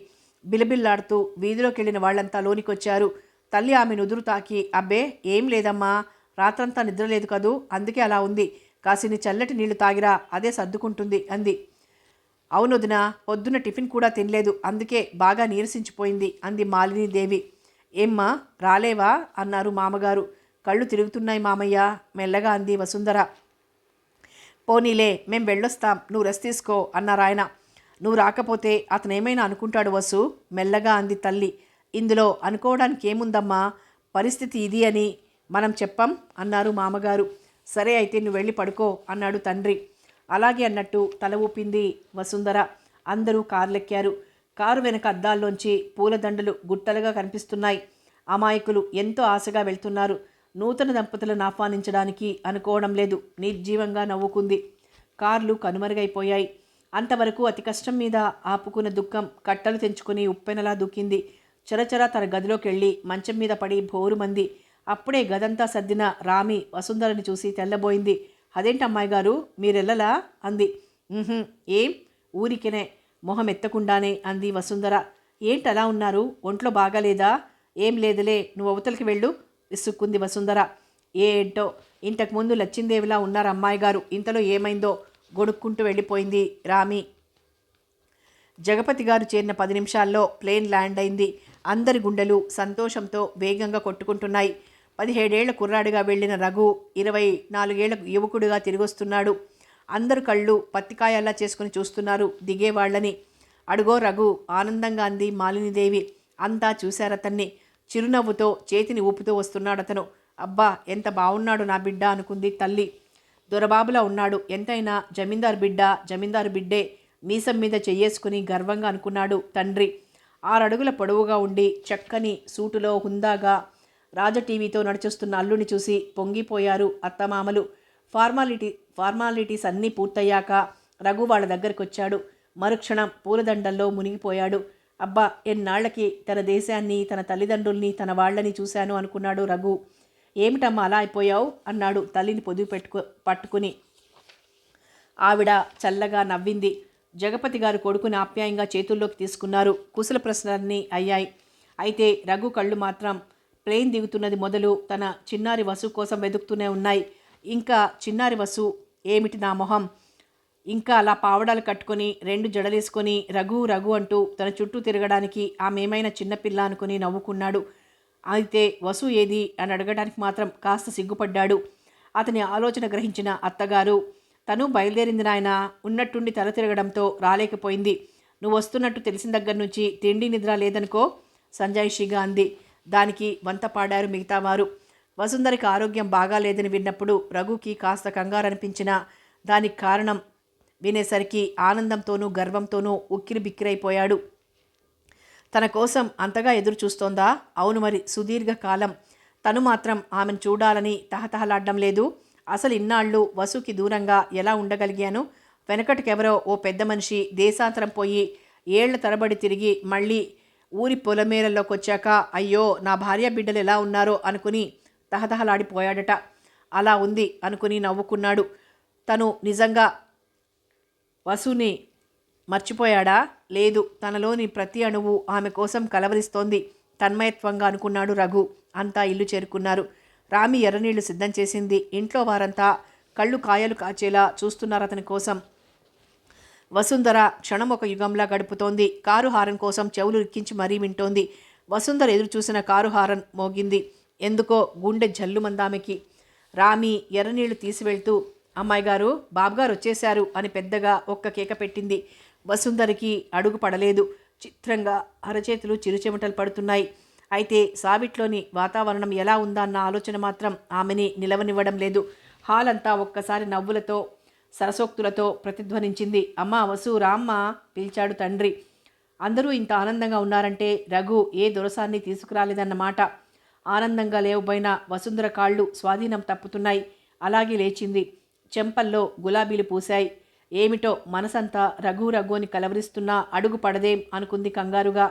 బిలబిల్లాడుతూ వీధిలోకి వెళ్ళిన వాళ్ళంతా లోనికొచ్చారు. తల్లి ఆమె నుదురు తాకి, అబ్బే ఏం లేదమ్మా, రాత్రంతా నిద్రలేదు కదూ, అందుకే అలా ఉంది. కాసిని చల్లటి నీళ్లు తాగిరా, అదే సర్దుకుంటుంది అంది. అవునొదిన, పొద్దున్న టిఫిన్ కూడా తినలేదు, అందుకే బాగా నీరసించిపోయింది అంది మాలినీదేవి. ఏమ్మా రాలేవా అన్నారు మామగారు. కళ్ళు తిరుగుతున్నాయి మామయ్య మెల్లగా అంది వసుంధర. పోనీలే, మేం వెళ్ళొస్తాం, నువ్వు రెస్ట్ తీసుకో అన్నారాయన. నువ్వు రాకపోతే అతనేమైనా అనుకుంటాడు వసు మెల్లగా అంది తల్లి. ఇందులో అనుకోవడానికి ఏముందమ్మా, పరిస్థితి ఇది అని మనం చెప్పం అన్నారు మామగారు. సరే అయితే నువ్వు వెళ్ళి పడుకో అన్నాడు తండ్రి. అలాగే అన్నట్టు తల ఊపింది వసుంధర. అందరూ కార్లెక్కారు. కారు వెనక అద్దాల్లోంచి పూలదండలు గుట్టలుగా కనిపిస్తున్నాయి. అమాయకులు ఎంతో ఆశగా వెళ్తున్నారు. నూతన దంపతులను ఆహ్వానించడానికి అనుకోవడం లేదు. నిర్జీవంగా నవ్వుకుంది. కార్లు కనుమరుగైపోయాయి. అంతవరకు అతి కష్టం మీద ఆపుకున్న దుఃఖం కట్టలు తెంచుకుని ఉప్పెనలా దూకింది. చరచర తన గదిలోకెళ్ళి మంచం మీద పడి భోరుమంది. అప్పుడే గదంతా సర్దిన రామి వసుంధరని చూసి తెల్లబోయింది. అదేంటి అమ్మాయి గారు, మీరెళ్ళలా అంది. ఏం, ఊరికెనే, మొహం ఎత్తకుండానే అంది వసుంధర. ఏంటలా ఉన్నారు, ఒంట్లో బాగాలేదా? ఏం లేదులే, నువ్వు అవతలికి వెళ్ళు విసుక్కుంది వసుంధర. ఏంటో, ఇంతకుముందు లచ్చిందేవిలా ఉన్నారు అమ్మాయి గారు, ఇంతలో ఏమైందో గొడుక్కుంటూ వెళ్ళిపోయింది రామి. జగపతి గారు చేరిన 10 నిమిషాల్లో ప్లేన్ ల్యాండ్ అయింది. అందరి గుండెలు సంతోషంతో వేగంగా కొట్టుకుంటున్నాయి. 17 ఏళ్ల కుర్రాడిగా వెళ్ళిన రఘు 24 ఏళ్ల యువకుడిగా తిరిగొస్తున్నాడు. అందరు కళ్ళు పత్తికాయల్లా చేసుకుని చూస్తున్నారు దిగేవాళ్లని. అడుగో రఘు, ఆనందంగా అంది మాలినీదేవి. అంతా చూశారతన్ని. చిరునవ్వుతో చేతిని ఊపుతూ వస్తున్నాడతను. అబ్బా, ఎంత బాగున్నాడు నా బిడ్డ అనుకుంది తల్లి. దొరబాబులా ఉన్నాడు, ఎంతైనా జమీందారు బిడ్డ జమీందారు బిడ్డే, మీసం మీద చెయ్యేసుకుని గర్వంగా అనుకున్నాడు తండ్రి. 6 అడుగుల పొడవుగా ఉండి చక్కని సూటులో హుందాగా రాజటీవీతో నడిచొస్తున్న అల్లుని చూసి పొంగిపోయారు అత్తమామలు. ఫార్మాలిటీస్ అన్నీ పూర్తయ్యాక రఘు వాళ్ళ దగ్గరికి వచ్చాడు. మరుక్షణం పూలదండల్లో మునిగిపోయాడు. అబ్బా, ఎన్నాళ్లకి తన దేశాన్ని, తన తల్లిదండ్రుల్ని, తన వాళ్లని చూశాను అనుకున్నాడు రఘు. ఏమిటమ్మా అలా అయిపోయావు అన్నాడు తల్లిని పొదుపు పట్టుకుని. ఆవిడ చల్లగా నవ్వింది. జగపతి గారు కొడుకుని ఆప్యాయంగా చేతుల్లోకి తీసుకున్నారు. కుశల ప్రశ్నలన్నీ అయ్యాయి. అయితే రఘు కళ్ళు మాత్రం ప్లేన్ దిగుతున్నది మొదలు తన చిన్నారి వసు కోసం వెతుకుతూనే ఉన్నాయి. ఇంకా చిన్నారి వసు ఏమిటి నా మొహం, ఇంకా అలా పావడాలు కట్టుకొని 2 జడలేసుకొని రఘు రఘు అంటూ తన చుట్టూ తిరగడానికి ఆమెమైనా చిన్నపిల్ల అనుకుని నవ్వుకున్నాడు. అయితే వసు ఏది అని అడగడానికి మాత్రం కాస్త సిగ్గుపడ్డాడు. అతని ఆలోచన గ్రహించిన అత్తగారు, తను బయలుదేరింది నాయన, ఉన్నట్టుండి తల తిరగడంతో రాలేకపోయింది. నువ్వు వస్తున్నట్టు తెలిసిన దగ్గర నుంచి తిండి నిద్ర లేదనుకో సంజాయిషిగా అంది. దానికి వంత పాడారు మిగతావారు. వసుంధరికి ఆరోగ్యం బాగాలేదని విన్నప్పుడు రఘుకి కాస్త కంగారు అనిపించినా దానికి కారణం వినేసరికి ఆనందంతోనూ గర్వంతోనూ ఉక్కిరి బిక్కిరైపోయాడు. తన కోసం అంతగా ఎదురు చూస్తోందా? అవును మరి, సుదీర్ఘకాలం. తను మాత్రం ఆమెను చూడాలని తహతహలాడ్డం లేదు. అసలు ఇన్నాళ్ళు వసుకి దూరంగా ఎలా ఉండగలిగాను? వెనకటికెవరో ఓ పెద్ద మనిషి దేశాంతరం పోయి ఏళ్ల తరబడి తిరిగి మళ్ళీ ఊరి పొలమేరల్లోకి వచ్చాక అయ్యో నా భార్య బిడ్డలు ఎలా ఉన్నారో అనుకుని తహతహలాడిపోయాడట. అలా ఉంది అనుకుని నవ్వుకున్నాడు. తను నిజంగా వసుని మర్చిపోయాడా? లేదు, తనలోని ప్రతి అణువు ఆమె కోసం కలవరిస్తోంది తన్మయత్వంగా అనుకున్నాడు రఘు. అంతా ఇల్లు చేరుకున్నారు. రామి ఎర్రనీళ్లు సిద్ధం చేసింది. ఇంట్లో వారంతా కళ్ళు కాయలు కాచేలా చూస్తున్నారు అతని కోసం. వసుంధర క్షణం ఒక యుగంలా గడుపుతోంది. కారు హారన్ కోసం చెవులు రిక్కించి మరీ వింటోంది. వసుంధర ఎదురు చూసిన కారు హారన్ మోగింది. ఎందుకో గుండె జల్లుమందామెకి. రామి ఎర్రనీళ్లు తీసివెళ్తూ, అమ్మాయి గారు, బాబుగారు వచ్చేశారు అని పెద్దగా ఒక్క కేక పెట్టింది. వసుంధరికి అడుగు పడలేదు. చిత్రంగా అరచేతులు చిరుచెమటలు పడుతున్నాయి. అయితే సావిట్లోని వాతావరణం ఎలా ఉందా అన్న ఆలోచన మాత్రం ఆమెని నిలవనివ్వడం లేదు. హాల్ అంతా ఒక్కసారి నవ్వులతో సరసోక్తులతో ప్రతిధ్వనించింది. అమ్మా వసు, రామ్మ పిలిచాడు తండ్రి. అందరూ ఇంత ఆనందంగా ఉన్నారంటే రఘు ఏ దొరసాన్ని తీసుకురాలేదన్నమాట. ఆనందంగా లేవబోయిన వసుంధర కాళ్ళు స్వాధీనం తప్పుతున్నాయి. అలాగే లేచింది. చెంపల్లో గులాబీలు పూశాయి. ఏమిటో మనసంతా రఘు రఘు అని కలవరిస్తున్నా అడుగు పడదేం అనుకుంది కంగారుగా.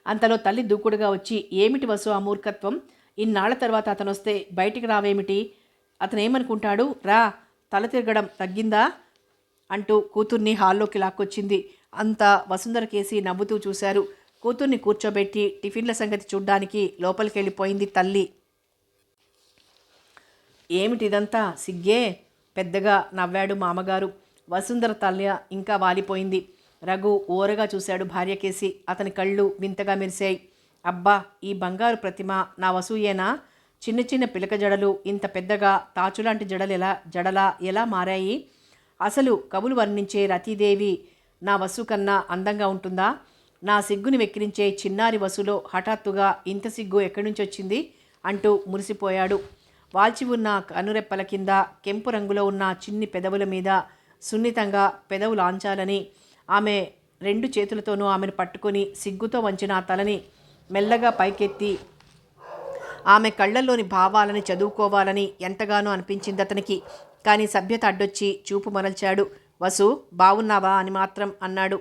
అంతలో తల్లి దూకుడుగా వచ్చి, ఏమిటి వసు ఆ మూర్ఖత్వం? ఇన్నాళ్ల తర్వాత అతనొస్తే బయటికి రావేమిటి? అతనేమనుకుంటాడు? రా, తల తిరగడం తగ్గిందా అంటూ కూతుర్ని హాల్లోకి లాక్కొచ్చింది. అంతా వసుంధర కేసి నవ్వుతూ చూశారు. కూతుర్ని కూర్చోబెట్టి టిఫిన్ల సంగతి చూడ్డానికి లోపలికెళ్ళిపోయింది తల్లి. ఏమిటిదంతా, సిగ్గే? పెద్దగా నవ్వాడు మామగారు. వసుంధర తల్లి ఇంకా వాలిపోయింది. రఘు ఓరగా చూశాడు భార్య కేసి. అతని కళ్ళు వింతగా మెరిశాయి. అబ్బా, ఈ బంగారు ప్రతిమ నా వసూయేనా? చిన్న చిన్న పిలక జడలు ఇంత పెద్దగా తాచులాంటి జడలా ఎలా మారాయి? అసలు కవులు వర్ణించే రతీదేవి నా వసు కన్నా అందంగా ఉంటుందా? నా సిగ్గుని వెక్కిరించే చిన్నారి వసులో హఠాత్తుగా ఇంత సిగ్గు ఎక్కడి నుంచి వచ్చింది అంటూ మురిసిపోయాడు. వాల్చి ఉన్న కనురెప్పల కింద కెంపు రంగులో ఉన్న చిన్ని పెదవుల మీద సున్నితంగా పెదవులాంచాలని ఆమె రెండు చేతులతోనూ ఆమెను పట్టుకొని సిగ్గుతో వంచిన ఆ తలని మెల్లగా పైకెత్తి ఆమె కళ్ళల్లోని భావాలని చదువుకోవాలని ఎంతగానో అనిపించింది అతనికి. కానీ సభ్యత అడ్డొచ్చి చూపు మరల్చాడు. వసు, బావున్నావా అని మాత్రం అన్నాడు.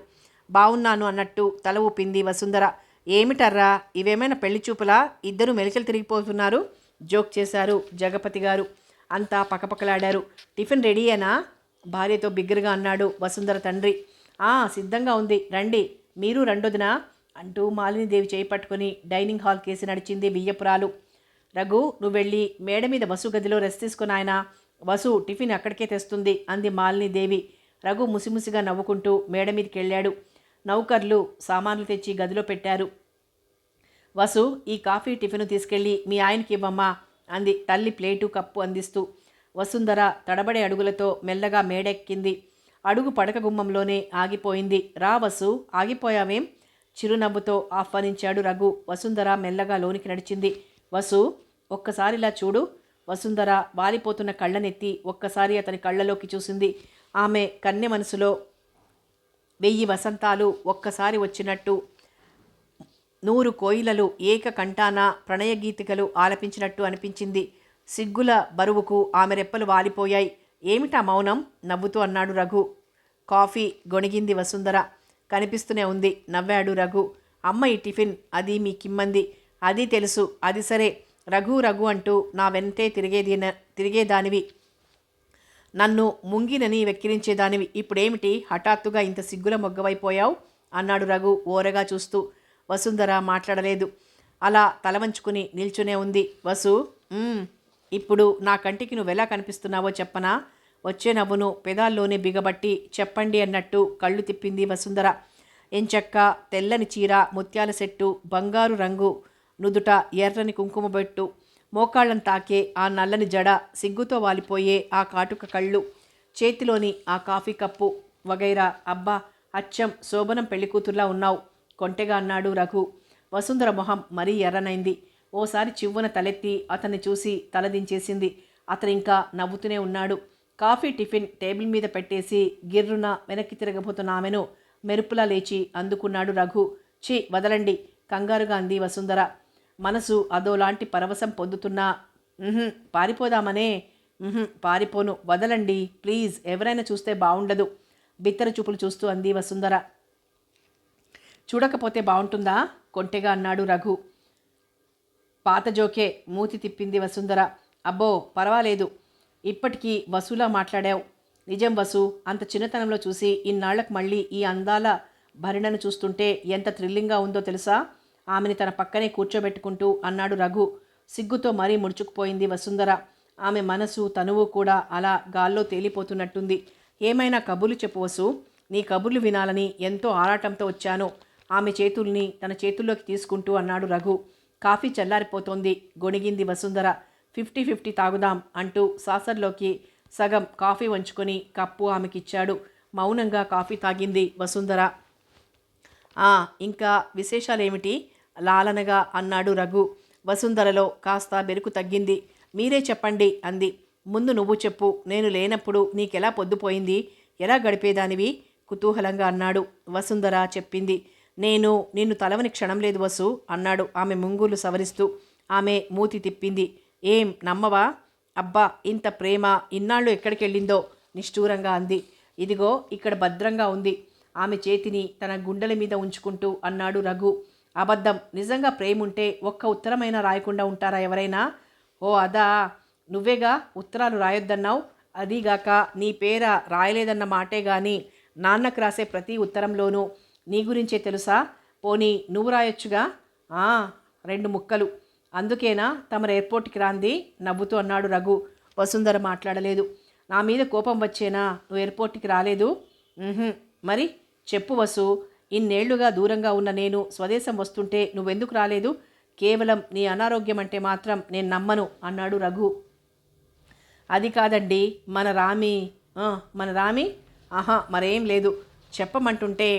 బావున్నాను అన్నట్టు తల ఊపింది వసుంధర. ఏమిటర్రా, ఇవేమైనా పెళ్లి చూపులా? ఇద్దరు మెలికలు తిరిగిపోతున్నారు జోక్ చేశారు జగపతి గారు. అంతా పకపకలాడారు. టిఫిన్ రెడీయేనా? భార్యతో బిగ్గరగా అన్నాడు వసుంధర తండ్రి. సిద్ధంగా ఉంది, రండి, మీరు రెండొదినా అంటూ మాలినీదేవి చేయి పట్టుకుని డైనింగ్ హాల్ కేసి నడిచింది బియ్యపురాలు. రఘు, నువ్వు వెళ్ళి మేడ మీద వసు గదిలో రెస్ట్ తీసుకుని ఆయన, వసు టిఫిన్ అక్కడికే తెస్తుంది అంది మాలినీదేవి. రఘు ముసిముసిగా నవ్వుకుంటూ మేడ మీదకి వెళ్ళాడు. నౌకర్లు సామాన్లు తెచ్చి గదిలో పెట్టారు. వసు, ఈ కాఫీ టిఫిన్ తీసుకెళ్ళి మీ ఆయనకి ఇవ్వమ్మా అంది తల్లి ప్లేటు కప్పు అందిస్తూ. వసుంధర తడబడే అడుగులతో మెల్లగా మేడెక్కింది. అడుగు పడక గుమ్మంలోనే ఆగిపోయింది. రా వసు, ఆగిపోయావేం? చిరునవ్వుతో ఆహ్వానించాడు రఘు. వసుంధర మెల్లగా లోనికి నడిచింది. వసు, ఒక్కసారిలా చూడు. వసుంధర వాలిపోతున్న కళ్ళనెత్తి ఒక్కసారి అతని కళ్ళలోకి చూసింది. ఆమె కన్నె మనసులో 1000 వసంతాలు ఒక్కసారి వచ్చినట్టు, 100 కోయిలలు ఏకకంఠాన ప్రణయగీతికలు ఆలపించినట్టు అనిపించింది. సిగ్గుల బరువుకు ఆమె రెప్పలు వాలిపోయాయి. ఏమిటా మౌనం? నవ్వుతూ అన్నాడు రఘు. కాఫీ గొణిగింది వసుంధర. కనిపిస్తూనే ఉంది, నవ్వాడు రఘు. అమ్మ ఈ టిఫిన్ అది మీకిమ్మంది. అది తెలుసు, అది సరే. రఘు రఘు అంటూ నా వెంటే తిరిగేదానివి, నన్ను ముంగినని వెక్కిరించేదానివి. ఇప్పుడేమిటి హఠాత్తుగా ఇంత సిగ్గుల మొగ్గవైపోయావు అన్నాడు రఘు ఓరగా చూస్తూ. వసుంధర మాట్లాడలేదు. అలా తల వంచుకుని నిల్చునే ఉంది. వసు, ఇప్పుడు నా కంటికి నువ్వెలా కనిపిస్తున్నావో చెప్పనా? వచ్చే నవ్వును పెదాల్లోనే బిగబట్టి చెప్పండి అన్నట్టు కళ్ళు తిప్పింది వసుంధర. ఎంచక్క తెల్లని చీర, ముత్యాల సెట్టు, బంగారు రంగు నుదుట ఎర్రని కుంకుమ బొట్టు, మోకాళ్ళను తాకే ఆ నల్లని జడ, సిగ్గుతో వాలిపోయే ఆ కాటుక కళ్ళు, చేతిలోని ఆ కాఫీ కప్పు వగైరా. అబ్బా, అచ్చం శోభనం పెళ్లికూతుర్లా ఉన్నావు కొంటెగా అన్నాడు రఘు. వసుంధర మొహం మరీ ఎర్రనైంది. ఓసారి చివ్వున తలెత్తి అతన్ని చూసి తలదించేసింది. అతనింకా నవ్వుతూనే ఉన్నాడు. కాఫీ టిఫిన్ టేబుల్ మీద పెట్టేసి గిర్రున వెనక్కి తిరగబోతున్న ఆమెను మెరుపులా లేచి అందుకున్నాడు రఘు. ఛీ, వదలండి కంగారుగా అంది వసుంధర. మనసు అదోలాంటి పరవశం పొందుతున్నా పారిపోదామనే. పారిపోను, వదలండి ప్లీజ్, ఎవరైనా చూస్తే బాగుండదు బిత్తర చూపులు చూస్తూ అంది వసుంధర. చూడకపోతే బాగుంటుందా కొంటెగా అన్నాడు రఘు. పాత జోకే మూతి తిప్పింది వసుంధర. అబ్బో పర్వాలేదు, ఇప్పటికీ వసులా మాట్లాడావు. నిజం వసు, అంత చిన్నతనంలో చూసి ఇన్నాళ్లకు మళ్ళీ ఈ అందాల భరిణను చూస్తుంటే ఎంత థ్రిల్లింగ్గా ఉందో తెలుసా? ఆమెని తన పక్కనే కూర్చోబెట్టుకుంటూ అన్నాడు రఘు. సిగ్గుతో మరీ ముడుచుకుపోయింది వసుంధర. ఆమె మనసు తనువు కూడా అలా గాల్లో తేలిపోతున్నట్టుంది. ఏమైనా కబుర్లు చెప్పు వసు, నీ కబుర్లు వినాలని ఎంతో ఆరాటంతో వచ్చాను. ఆమె చేతుల్ని తన చేతుల్లోకి తీసుకుంటూ అన్నాడు రఘు. కాఫీ చల్లారిపోతోంది, గొణిగింది వసుంధర. 50-50 తాగుదాం అంటూ సాసర్లోకి సగం కాఫీ వంచుకొని కప్పు ఆమెకిచ్చాడు. మౌనంగా కాఫీ తాగింది వసుంధర. ఇంకా విశేషాలేమిటి లాలనగా అన్నాడు రఘు. వసుంధరలో కాస్త బెరుకు తగ్గింది. మీరే చెప్పండి అంది. ముందు నువ్వు చెప్పు, నేను లేనప్పుడు నీకెలా పొద్దుపోయింది, ఎలా గడిపేదానివి కుతూహలంగా అన్నాడు. వసుంధర చెప్పింది. నిన్ను తలవని క్షణం లేదు వసు అన్నాడు ఆమె ముంగులు సవరిస్తూ. ఆమె మూతి తిప్పింది. ఏం నమ్మవా? అబ్బా, ఇంత ప్రేమ ఇన్నాళ్ళు ఎక్కడికెళ్ళిందో నిష్ఠూరంగా అంది. ఇదిగో ఇక్కడ భద్రంగా ఉంది. ఆమె చేతిని తన గుండెల మీద ఉంచుకుంటూ అన్నాడు రఘు. అబద్ధం, నిజంగా ప్రేముంటే ఒక్క ఉత్తరమైనా రాయకుండా ఉంటారా ఎవరైనా? ఓ అదా, నువ్వేగా ఉత్తరాలు రాయొద్దన్నావు. అదీగాక నీ పేర రాయలేదన్న మాటే గాని నాన్నకు రాసే ప్రతి ఉత్తరంలోనూ నీ గురించే తెలుసా? పోనీ నువ్వు రాయొచ్చుగా. 2 ముక్కలు. అందుకేనా తమరు ఎయిర్పోర్ట్కి రాంది నవ్వుతూ అన్నాడు రఘు. వసుంధర మాట్లాడలేదు. నా మీద కోపం వచ్చేనా నువ్వు ఎయిర్పోర్ట్కి రాలేదు? మరి చెప్పు వసు, ఇన్నేళ్లుగా దూరంగా ఉన్న నేను స్వదేశం వస్తుంటే నువ్వెందుకు రాలేదు? కేవలం నీ అనారోగ్యం అంటే మాత్రం నేను నమ్మను అన్నాడు రఘు. అది కాదండి, మన రామి మరేం లేదు చెప్పమంటుంటే.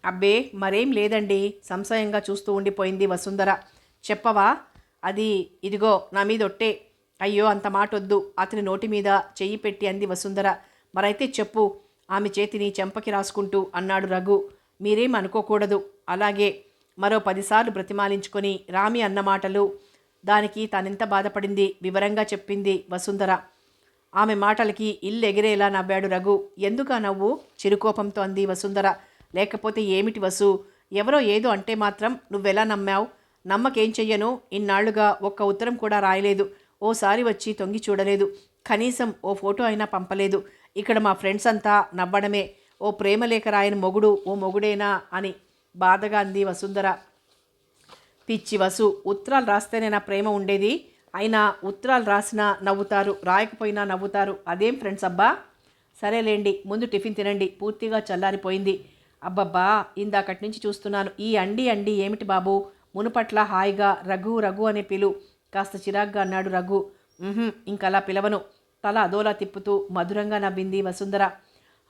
అబ్బే మరేం లేదండి సంశయంగా చూస్తూ ఉండిపోయింది వసుంధర. చెప్పవా? అది ఇదిగో నా మీద ఒట్టే. అయ్యో అంత మాటొద్దు అతని నోటి మీద చెయ్యి పెట్టి అంది వసుంధర. మరైతే చెప్పు ఆమె చేతిని చెంపకి రాసుకుంటూ అన్నాడు రఘు. మీరేం అనుకోకూడదు. అలాగే మరో 10 సార్లు బ్రతిమాలించుకొని రామి అన్న మాటలు, దానికి తానెంత బాధపడింది వివరంగా చెప్పింది వసుంధర. ఆమె మాటలకి ఇల్లు ఎగిరేలా నవ్వాడు రఘు. ఎందుకా నవ్వు? చిరుకోపంతో అంది వసుంధర. లేకపోతే ఏమిటి వసు? ఎవరో ఏదో అంటే మాత్రం నువ్వెలా నమ్మావు? నమ్మకేం చెయ్యను? ఇన్నాళ్లుగా ఒక్క ఉత్తరం కూడా రాయలేదు. ఓసారి వచ్చి తొంగి చూడలేదు. కనీసం ఓ ఫోటో అయినా పంపలేదు. ఇక్కడ మా ఫ్రెండ్స్ అంతా నవ్వడమే. ఓ ప్రేమలేఖ రాయని మొగుడు ఓ మొగుడేనా అని బాధగా అంది వసుంధర. పిచ్చి వసు, ఉత్తరాలు రాస్తేనే నా ప్రేమ ఉండేది. అయినా ఉత్తరాలు రాసినా నవ్వుతారు, రాయకపోయినా నవ్వుతారు. అదేం ఫ్రెండ్స్ అబ్బా? సరేలేండి, ముందు టిఫిన్ తినండి, పూర్తిగా చల్లారిపోయింది. అబ్బబ్బా, ఇందాకటి నుంచి చూస్తున్నాను. ఈ అండి అండి ఏమిటి బాబు? మునుపట్ల హాయిగా రఘు రఘు అనే పిలు. కాస్త చిరాగ్గా అన్నాడు రఘు. ఇంకలా పిలవను. తల అదోలా తిప్పుతూ మధురంగా నవ్వింది వసుంధర.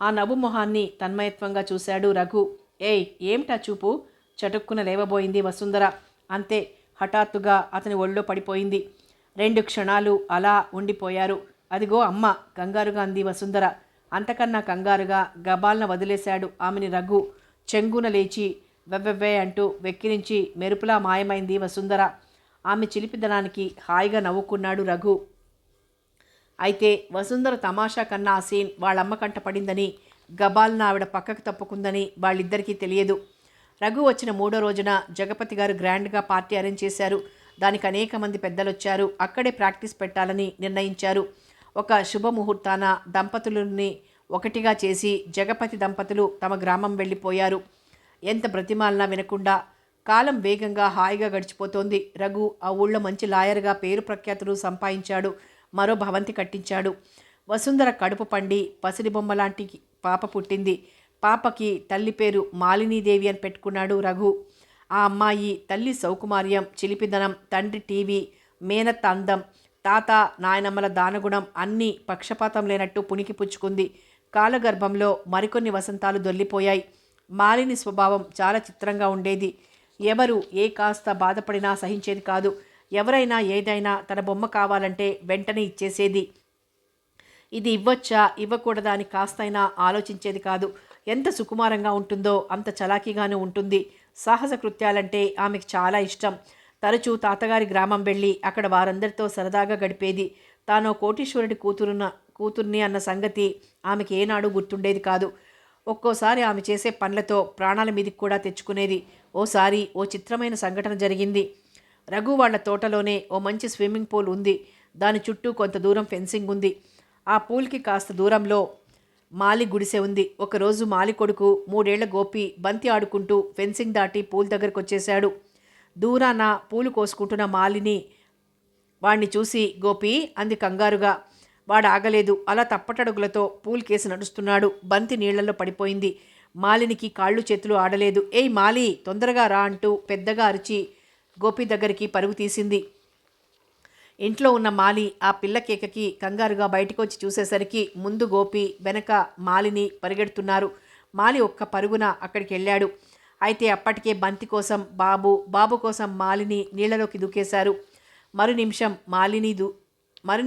ఆ నవ్వు మొహాన్ని తన్మయత్వంగా చూశాడు రఘు. ఏయ్, ఏమిటా చూపు? చటుక్కున లేవబోయింది వసుంధర. అంతే, హఠాత్తుగా అతని ఒళ్ళో పడిపోయింది. 2 క్షణాలు అలా ఉండిపోయారు. అదిగో అమ్మ, కంగారుగా అంది వసుంధర. అంతకన్నా కంగారుగా గబాల్న వదిలేశాడు ఆమెని రఘు. చెంగున లేచి వెవ్వెవ్వే అంటూ వెక్కిరించి మెరుపులా మాయమైంది వసుంధర. ఆమె చిలిపిదనానికి హాయిగా నవ్వుకున్నాడు రఘు. అయితే వసుంధర తమాషా కన్నా ఆ సీన్ వాళ్ళమ్మ కంట పడిందని, గబాల్న ఆవిడ పక్కకు తప్పుకుందని వాళ్ళిద్దరికీ తెలియదు. రఘు వచ్చిన 3వ రోజున జగపతి గారు గ్రాండ్గా పార్టీ అరేంజ్ చేశారు. దానికి అనేక మంది పెద్దలొచ్చారు. అక్కడే ప్రాక్టీస్ పెట్టాలని నిర్ణయించారు. ఒక శుభముహూర్తాన దంపతులని ఒకటిగా చేసి జగపతి దంపతులు తమ గ్రామం వెళ్ళిపోయారు. ఎంత బ్రతిమాలనా వినకుండా. కాలం వేగంగా హాయిగా గడిచిపోతోంది. రఘు ఆ ఊళ్ళో మంచి లాయర్గా పేరు ప్రఖ్యాతులు సంపాదించాడు. మరో భవంతి కట్టించాడు. వసుంధర కడుపు పండి పసిడి బొమ్మలాంటి పాప పుట్టింది. పాపకి తల్లి పేరు మాలినీదేవి అని పెట్టుకున్నాడు రఘు. ఆ అమ్మాయి తల్లి సౌకుమార్యం, చిలిపిదనం, తండ్రి టీవీ, మేనత్త అందం, తాత నాయనమ్మల దానగుణం అన్నీ పక్షపాతం లేనట్టు పుణికి పుచ్చుకుంది. కాలగర్భంలో మరికొన్ని వసంతాలు దొల్లిపోయాయి. మాలిని స్వభావం చాలా చిత్రంగా ఉండేది. ఎవరు ఏ కాస్త బాధపడినా సహించేది కాదు. ఎవరైనా ఏదైనా తన బొమ్మ కావాలంటే వెంటనే ఇచ్చేసేది. ఇది ఇవ్వొచ్చా ఇవ్వకూడదా అని కాస్తైనా ఆలోచించేది కాదు. ఎంత సుకుమారంగా ఉంటుందో అంత చలాకీగానే ఉంటుంది. సాహస కృత్యాలంటే ఆమెకు చాలా ఇష్టం. తరచూ తాతగారి గ్రామం వెళ్ళి అక్కడ వారందరితో సరదాగా గడిపేది. తానో కోటీశ్వరుడి కూతుర్ని అన్న సంగతి ఆమెకి ఏనాడు గుర్తుండేది కాదు. ఒక్కోసారి ఆమె చేసే పనులతో ప్రాణాల మీదకి కూడా తెచ్చుకునేది. ఓసారి ఓ చిత్రమైన సంఘటన జరిగింది. రఘు వాళ్ల తోటలోనే ఓ మంచి స్విమ్మింగ్ పూల్ ఉంది. దాని చుట్టూ కొంత దూరం ఫెన్సింగ్ ఉంది. ఆ పూల్కి కాస్త దూరంలో మాలి గుడిసె ఉంది. ఒకరోజు మాలి కొడుకు 3 ఏళ్ల గోపి బంతి ఆడుకుంటూ ఫెన్సింగ్ దాటి పూల్ దగ్గరకు వచ్చేశాడు. దూరాన పూలు కోసుకుంటున్న మాలిని వాణ్ణి చూసి గోపి అంది కంగారుగా. వాడు ఆగలేదు. అలా తప్పటడుగులతో పూల్ కేసి నడుస్తున్నాడు. బంతి నీళ్లలో పడిపోయింది. మాలినికి కాళ్ళు చేతులు ఆడలేదు. ఏయ్ మాలి, తొందరగా రా అంటూ పెద్దగా అరిచి గోపి దగ్గరికి పరుగు తీసింది. ఇంట్లో ఉన్న మాలి ఆ పిల్ల కేకకి కంగారుగా బయటకొచ్చి చూసేసరికి ముందు గోపి, వెనక మాలిని పరిగెడుతున్నారు. మాలి ఒక్క పరుగున అక్కడికి వెళ్ళాడు. అయితే అప్పటికే బంతి కోసం బాబు కోసం మాలిని నీళ్లలోకి దూకేశారు. మరు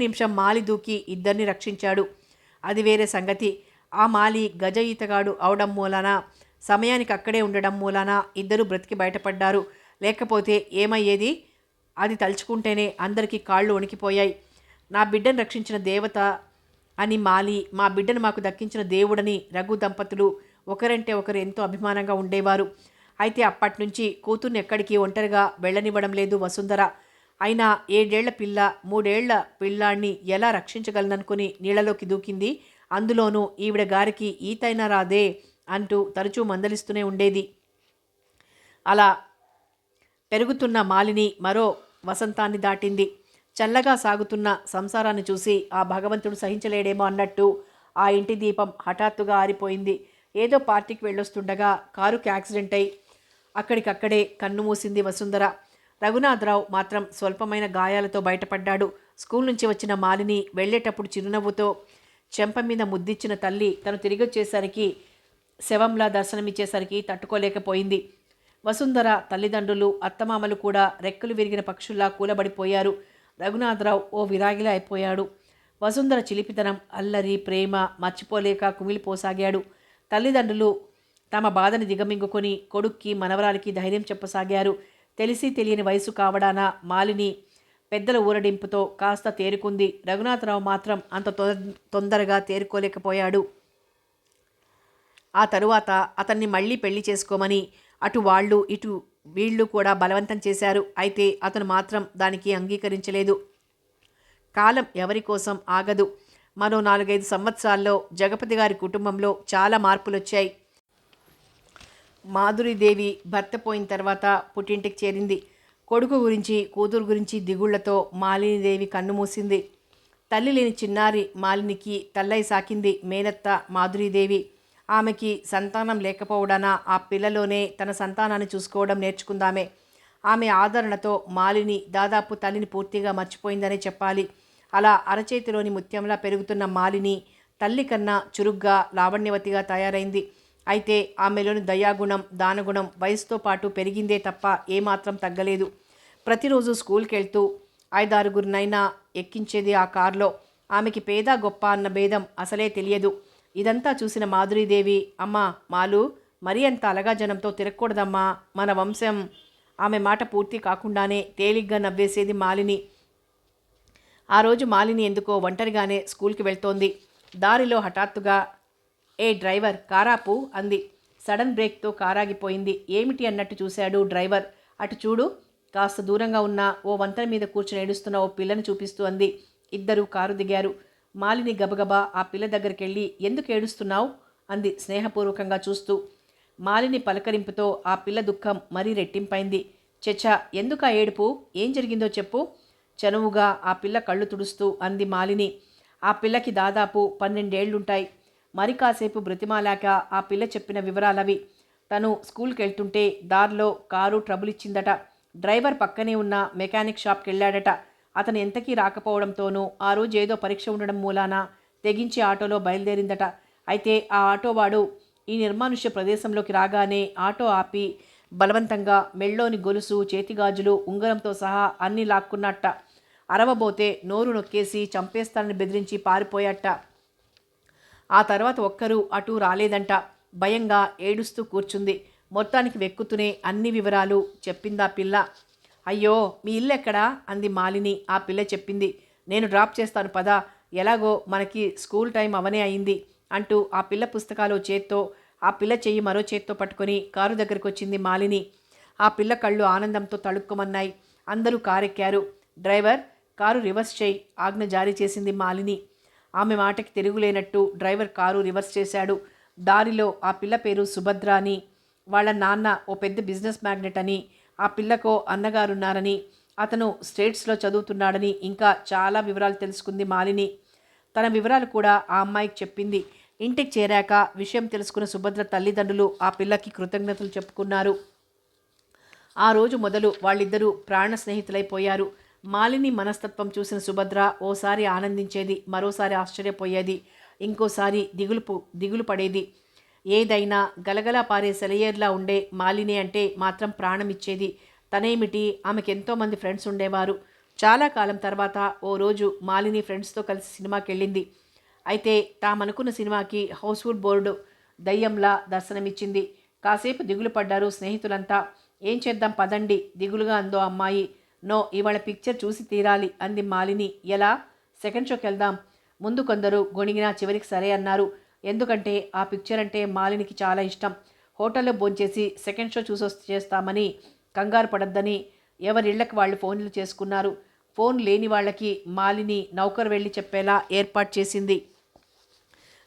నిమిషం మాలి దూకి ఇద్దరిని రక్షించాడు. అది వేరే సంగతి. ఆ మాలి గజ ఈతగాడు అవడం మూలాన, సమయానికి అక్కడే ఉండడం మూలాన ఇద్దరు బ్రతికి బయటపడ్డారు. లేకపోతే ఏమయ్యేది? అది తలుచుకుంటేనే అందరికీ కాళ్ళు వణికిపోయాయి. నా బిడ్డను రక్షించిన దేవత అని మాలి, మా బిడ్డను మాకు దక్కించిన దేవుడని రఘు దంపతులు ఒకరంటే ఒకరు ఎంతో అభిమానంగా ఉండేవారు. అయితే అప్పటినుంచి కూతుర్ని ఎక్కడికి ఒంటరిగా వెళ్ళనివ్వడం లేదు వసుంధర. అయినా 7 ఏళ్ల పిల్ల 3 ఏళ్ల పిల్లాన్ని ఎలా రక్షించగలననుకుని నీళ్లలోకి దూకింది. అందులోనూ ఈవిడ గారికి ఈతైనా రాదే అంటూ తరచూ మందలిస్తూనే ఉండేది. అలా పెరుగుతున్న మాలిని మరో వసంతాన్ని దాటింది. చల్లగా సాగుతున్న సంసారాన్ని చూసి ఆ భగవంతుడు సహించలేడేమో అన్నట్టు ఆ ఇంటి దీపం హఠాత్తుగా ఆరిపోయింది. ఏదో పార్టీకి వెళ్ళొస్తుండగా కారుకి యాక్సిడెంట్ అయి అక్కడికక్కడే కన్ను మూసింది వసుంధర. రఘునాథరావు మాత్రం స్వల్పమైన గాయాలతో బయటపడ్డాడు. స్కూల్ నుంచి వచ్చిన మాలిని వెళ్ళేటప్పుడు చిరునవ్వుతో చెంప మీద ముద్దిచ్చిన తల్లి తను తిరిగొచ్చేసరికి, శవంలా దర్శనమిచ్చేసరికి తట్టుకోలేకపోయింది. వసుంధర తల్లిదండ్రులు, అత్తమామలు కూడా రెక్కలు విరిగిన పక్షుల్లా కూలబడిపోయారు. రఘునాథరావు ఓ విరాగిలా అయిపోయాడు. వసుంధర చిలిపితనం, అల్లరి, ప్రేమ మర్చిపోలేక కుమిలిపోసాగాడు. తల్లిదండ్రులు తమ బాధని దిగమింగుకొని కొడుక్కి మనవరాలికి ధైర్యం చెప్పసాగారు. తెలిసి తెలియని వయసు కావడాన మాలిని పెద్దల ఊరడింపుతో కాస్త తేరుకుంది. రఘునాథరావు మాత్రం అంత తొందరగా తేరుకోలేకపోయాడు. ఆ తరువాత అతన్ని మళ్ళీ పెళ్లి చేసుకోమని అటు వాళ్ళు ఇటు వీళ్ళు కూడా బలవంతం చేశారు. అయితే అతను మాత్రం దానికి అంగీకరించలేదు. కాలం ఎవరి కోసం ఆగదు. మరో 4-5 సంవత్సరాల్లో జగపతి గారి కుటుంబంలో చాలా మార్పులొచ్చాయి. మాధురీదేవి భర్త పోయిన తర్వాత పుట్టింటికి చేరింది. కొడుకు గురించి కూతురు గురించి దిగుళ్లతో మాలినీదేవి కన్నుమూసింది. తల్లి లేని చిన్నారి మాలినికి తల్లై సాకింది మేనత్త మాధురీదేవి. ఆమెకి సంతానం లేకపోవడాన ఆ పిల్లలోనే తన సంతానాన్ని చూసుకోవడం నేర్చుకుందామే. ఆమె ఆదరణతో మాలిని దాదాపు తల్లిని పూర్తిగా మర్చిపోయిందనే చెప్పాలి. అలా అరచేతిలోని ముత్యంలా పెరుగుతున్న మాలిని తల్లి కన్నా చురుగ్గా లావణ్యవతిగా తయారైంది. అయితే ఆమెలోని దయాగుణం దానగుణం వయసుతో పాటు పెరిగిందే తప్ప ఏమాత్రం తగ్గలేదు. ప్రతిరోజు స్కూల్కి వెళ్తూ 5-6గురినైనా ఎక్కించేది ఆ కారులో. ఆమెకి పేద గొప్ప అన్న భేదం అసలే తెలియదు. ఇదంతా చూసిన మాధురీదేవి, అమ్మా మాలు, మరీ అంత అలగా జనంతో తిరగకూడదమ్మా, మన వంశం. ఆమె మాట పూర్తి కాకుండానే తేలిగ్గా నవ్వేసేది మాలిని. ఆ రోజు మాలిని ఎందుకో ఒంటరిగానే స్కూల్కి వెళ్తోంది. దారిలో హఠాత్తుగా ఏ డ్రైవర్ కారాపు అంది. సడన్ బ్రేక్తో కారాగిపోయింది. ఏమిటి అన్నట్టు చూశాడు డ్రైవర్. అటు చూడు, కాస్త దూరంగా ఉన్న ఓ వంతెన మీద కూర్చుని ఏడుస్తున్న ఓ పిల్లని చూపిస్తూ అంది. ఇద్దరు కారు దిగారు. మాలిని గబగబా ఆ పిల్ల దగ్గరికి వెళ్ళి ఎందుకు ఏడుస్తున్నావు అంది స్నేహపూర్వకంగా చూస్తూ. మాలిని పలకరింపుతో ఆ పిల్ల దుఃఖం మరీ రెట్టింపైంది. చెచ్చా, ఎందుకా ఏడుపు, ఏం జరిగిందో చెప్పు చనువుగా ఆ పిల్ల కళ్ళు తుడుస్తూ అంది మాలిని. ఆ పిల్లకి దాదాపు 12 ఏళ్లుంటాయి. మరి కాసేపు బ్రతిమాలాక ఆ పిల్ల చెప్పిన వివరాలవి. తను స్కూల్కి వెళ్తుంటే దారిలో కారు ట్రబుల్ ఇచ్చిందట. డ్రైవర్ పక్కనే ఉన్న మెకానిక్ షాప్కి వెళ్ళాడట. అతను ఎంతకీ రాకపోవడంతోనూ ఆ రోజు ఏదో పరీక్ష ఉండడం మూలాన తెగించి ఆటోలో బయలుదేరిందట. అయితే ఆ ఆటోవాడు ఈ నిర్మానుష్య ప్రదేశంలోకి రాగానే ఆటో ఆపి బలవంతంగా మెళ్ళోని గొలుసు చేతిగాజులు ఉంగరంతో సహా అన్నీ లాక్కున్నట్ట. అరవబోతే నోరు నొక్కేసి చంపేస్తానని బెదిరించి పారిపోయాట. ఆ తర్వాత ఒక్కరూ అటూ రాలేదంట. భయంగా ఏడుస్తూ కూర్చుంది. మొత్తానికి వెక్కుతూనే అన్ని వివరాలు చెప్పిందా పిల్ల. అయ్యో, మీ ఇల్లు ఎక్కడా అంది మాలిని. ఆ పిల్ల చెప్పింది. నేను డ్రాప్ చేస్తాను పదా, ఎలాగో మనకి స్కూల్ టైం అవనే అయింది అంటూ ఆ పిల్ల పుస్తకాలు చేత్తో ఆ పిల్ల చెయ్యి మరో చేత్తో పట్టుకొని కారు దగ్గరికి వచ్చింది మాలిని. ఆ పిల్ల కళ్ళు ఆనందంతో తళుక్కుమన్నాయి. అందరూ కారెక్కారు. డ్రైవర్, కారు రివర్స్ చేయి ఆజ్ఞ జారీ చేసింది మాలిని. ఆమె మాటకి తిరుగులేనట్టు డ్రైవర్ కారు రివర్స్ చేశాడు. దారిలో ఆ పిల్ల పేరు సుభద్ర అని, వాళ్ళ నాన్న ఓ పెద్ద బిజినెస్ మ్యాగ్నెట్ అని, ఆ పిల్లకో అన్నగారున్నారని, అతను స్టేట్స్లో చదువుతున్నాడని ఇంకా చాలా వివరాలు తెలుసుకుంది మాలిని. తన వివరాలు కూడా ఆ అమ్మాయికి చెప్పింది. ఇంటికి చేరాక విషయం తెలుసుకున్న సుభద్ర తల్లిదండ్రులు ఆ పిల్లకి కృతజ్ఞతలు చెప్పుకున్నారు. ఆ రోజు మొదలు వాళ్ళిద్దరూ ప్రాణ స్నేహితులైపోయారు. మాలిని మనస్తత్వం చూసిన సుభద్ర ఓసారి ఆనందించేది, మరోసారి ఆశ్చర్యపోయేది, ఇంకోసారి దిగులు పడేది. ఏదైనా గలగలా పారే సెలయేర్లా ఉండే మాలిని అంటే మాత్రం ప్రాణం ఇచ్చేది. తనేమిటి, ఆమెకెంతోమంది ఫ్రెండ్స్ ఉండేవారు. చాలా కాలం తర్వాత ఓ రోజు మాలిని ఫ్రెండ్స్తో కలిసి సినిమాకి వెళ్ళింది. అయితే తామనుకున్న సినిమాకి హౌస్ఫుల్ బోర్డు దయ్యంలా దర్శనమిచ్చింది. కాసేపు దిగులు పడ్డారు స్నేహితులంతా. ఏం చేద్దాం పదండి దిగులుగా అందో అమ్మాయి. నో, ఇవాళ పిక్చర్ చూసి తీరాలి అంది మాలిని. ఎలా? సెకండ్ షోకి వెళ్దాం. ముందు కొందరు గొణిగినా చివరికి సరే అన్నారు. ఎందుకంటే ఆ పిక్చర్ అంటే మాలినికి చాలా ఇష్టం. హోటల్లో భోంచేసి సెకండ్ షో చేస్తామని కంగారు పడద్దని ఎవరిళ్లకు వాళ్ళు ఫోన్లు చేసుకున్నారు. ఫోన్ లేని వాళ్ళకి మాలిని నౌకరు వెళ్ళి చెప్పేలా ఏర్పాటు చేసింది.